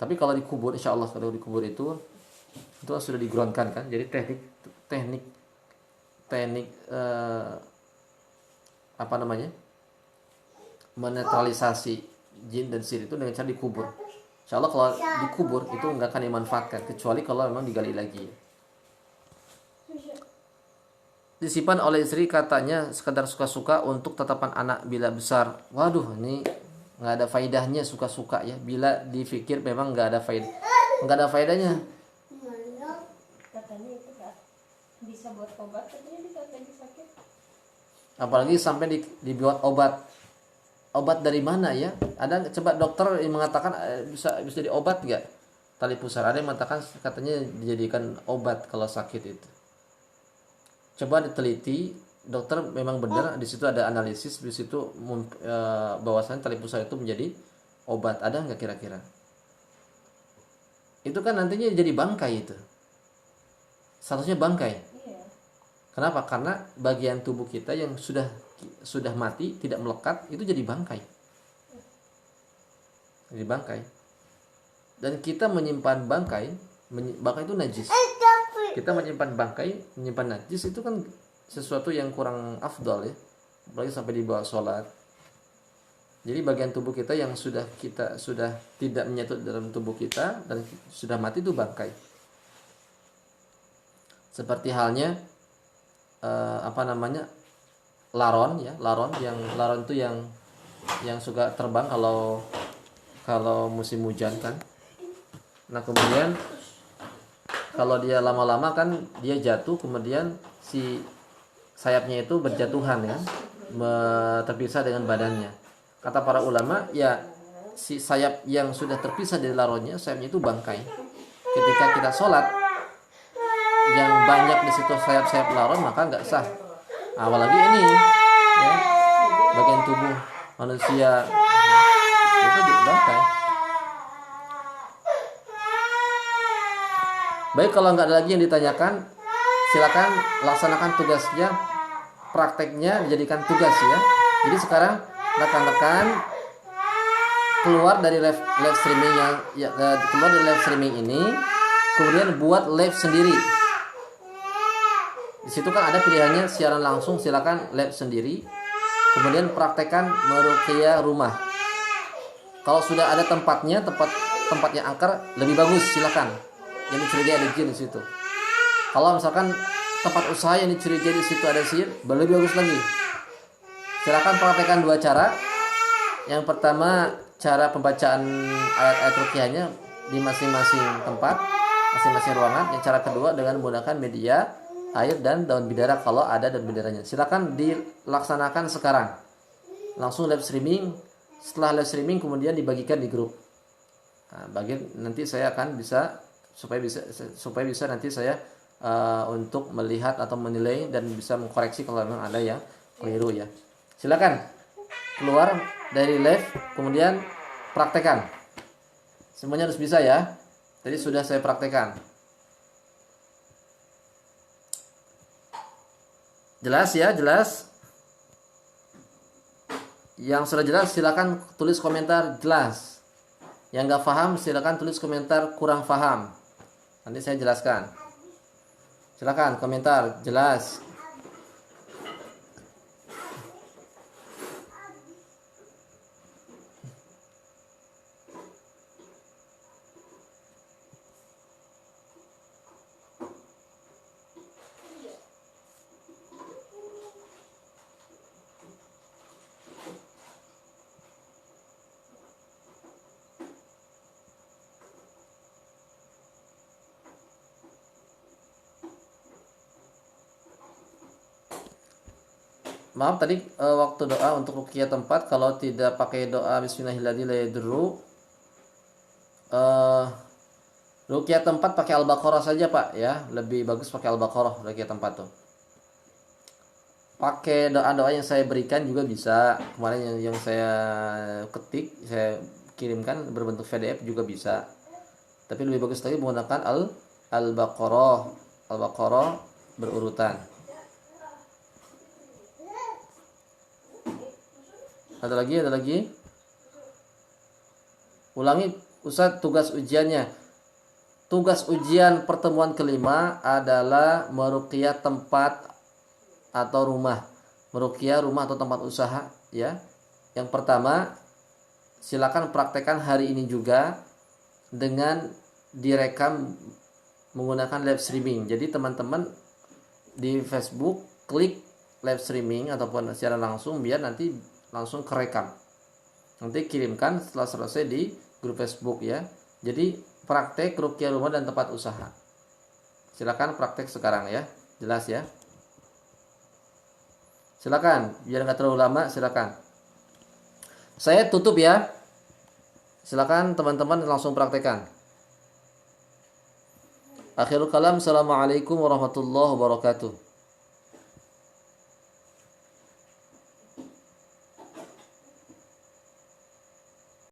tapi kalau dikubur, insya Allah kalau dikubur itu sudah digroundkan kan. Jadi teknik apa namanya, menetralisasi jin dan sihir itu dengan cara dikubur. Insya Allah kalau dikubur itu nggak akan dimanfaatkan, kecuali kalau memang digali lagi. Disimpan oleh istri katanya sekadar suka-suka untuk tatapan anak bila besar. Waduh, ini nggak ada faedahnya suka-suka ya. Bila dipikir memang nggak ada faedahnya. Katanya itu bisa buat obat, katanya di saat lagi sakit. Apalagi sampai dibuat obat. Obat dari mana ya? Ada coba dokter yang mengatakan bisa jadi obat nggak? Tali pusar. Ada yang mengatakan katanya dijadikan obat kalau sakit itu. Coba diteliti, dokter memang benar, di situ ada analisis, di situ bahwasannya tali pusar itu menjadi obat. Ada nggak kira-kira? Itu kan nantinya jadi bangkai itu. Statusnya bangkai. Iya. Kenapa? Karena bagian tubuh kita yang sudah mati, tidak melekat, itu jadi bangkai. Jadi bangkai. Dan kita menyimpan bangkai itu najis. Kita menyimpan bangkai, menyimpan najis itu kan sesuatu yang kurang afdal ya, apalagi sampai dibawa sholat. Jadi bagian tubuh kita yang sudah tidak menyatu dalam tubuh kita dan sudah mati itu bangkai. Seperti halnya laron ya, laron itu yang suka terbang kalau musim hujan kan. Nah kemudian kalau dia lama-lama kan dia jatuh, kemudian si sayapnya itu berjatuhan ya, terpisah dengan badannya. Kata para ulama ya, si sayap yang sudah terpisah dari laronnya, sayapnya itu bangkai. Ketika kita sholat yang banyak di situ sayap-sayap laron, maka nggak sah. Apalagi ini ya, bagian tubuh manusia itu bangkai. Baik, kalau nggak ada lagi yang ditanyakan, silakan laksanakan tugasnya, prakteknya dijadikan tugas ya. Jadi sekarang rekan-rekan keluar dari live streaming keluar dari live streaming ini, kemudian buat live sendiri. Di situ kan ada pilihannya siaran langsung, silakan live sendiri. Kemudian praktekkan meruqyah rumah. Kalau sudah ada tempatnya, tempatnya angker, lebih bagus, silakan. Yang dicurigai ada jin di situ. Kalau misalkan tempat usaha yang dicurigai di situ ada sihir, lebih bagus lagi. Silakan praktekkan 2 cara. Yang pertama, cara pembacaan ayat-ayat ruqyahnya di masing-masing tempat, masing-masing ruangan. Yang cara kedua dengan menggunakan media air dan daun bidara kalau ada daun bidaranya. Silakan dilaksanakan sekarang. Langsung live streaming. Setelah live streaming kemudian dibagikan di grup. Nah, nanti saya akan bisa supaya bisa nanti saya untuk melihat atau menilai dan bisa mengkoreksi kalau memang ada yang keliru ya. Silakan keluar dari live kemudian praktekkan. Semuanya harus bisa ya. Tadi sudah saya praktekkan. Jelas ya, jelas. Yang sudah jelas silakan tulis komentar jelas. Yang nggak paham silakan tulis komentar kurang paham. Nanti saya jelaskan. Silakan komentar jelas. Maaf tadi waktu doa untuk ruqyah tempat kalau tidak pakai doa bismillahirrahmanirrahim. Ruqyah tempat pakai Al-Baqarah saja Pak ya, lebih bagus pakai Al-Baqarah ruqyah tempat tuh. Pakai doa-doa yang saya berikan juga bisa. Kemarin yang saya ketik, saya kirimkan berbentuk PDF juga bisa. Tapi lebih bagus lagi menggunakan Al-Baqarah. Al-Baqarah berurutan. Ada lagi? Ulangi Ustaz tugas ujiannya. Tugas ujian pertemuan kelima adalah meruqyah tempat atau rumah. Meruqyah rumah atau tempat usaha ya. Yang pertama, silakan praktekkan hari ini juga dengan direkam menggunakan live streaming. Jadi teman-teman di Facebook klik live streaming ataupun siaran langsung biar nanti langsung kerekam. Nanti kirimkan setelah selesai di grup Facebook ya. Jadi praktek ruqyah rumah dan tempat usaha. Silakan praktek sekarang ya. Jelas ya. Silakan, biar nggak terlalu lama silakan. Saya tutup ya. Silakan teman-teman langsung praktekkan. Akhirul kalam, assalamualaikum warahmatullahi wabarakatuh.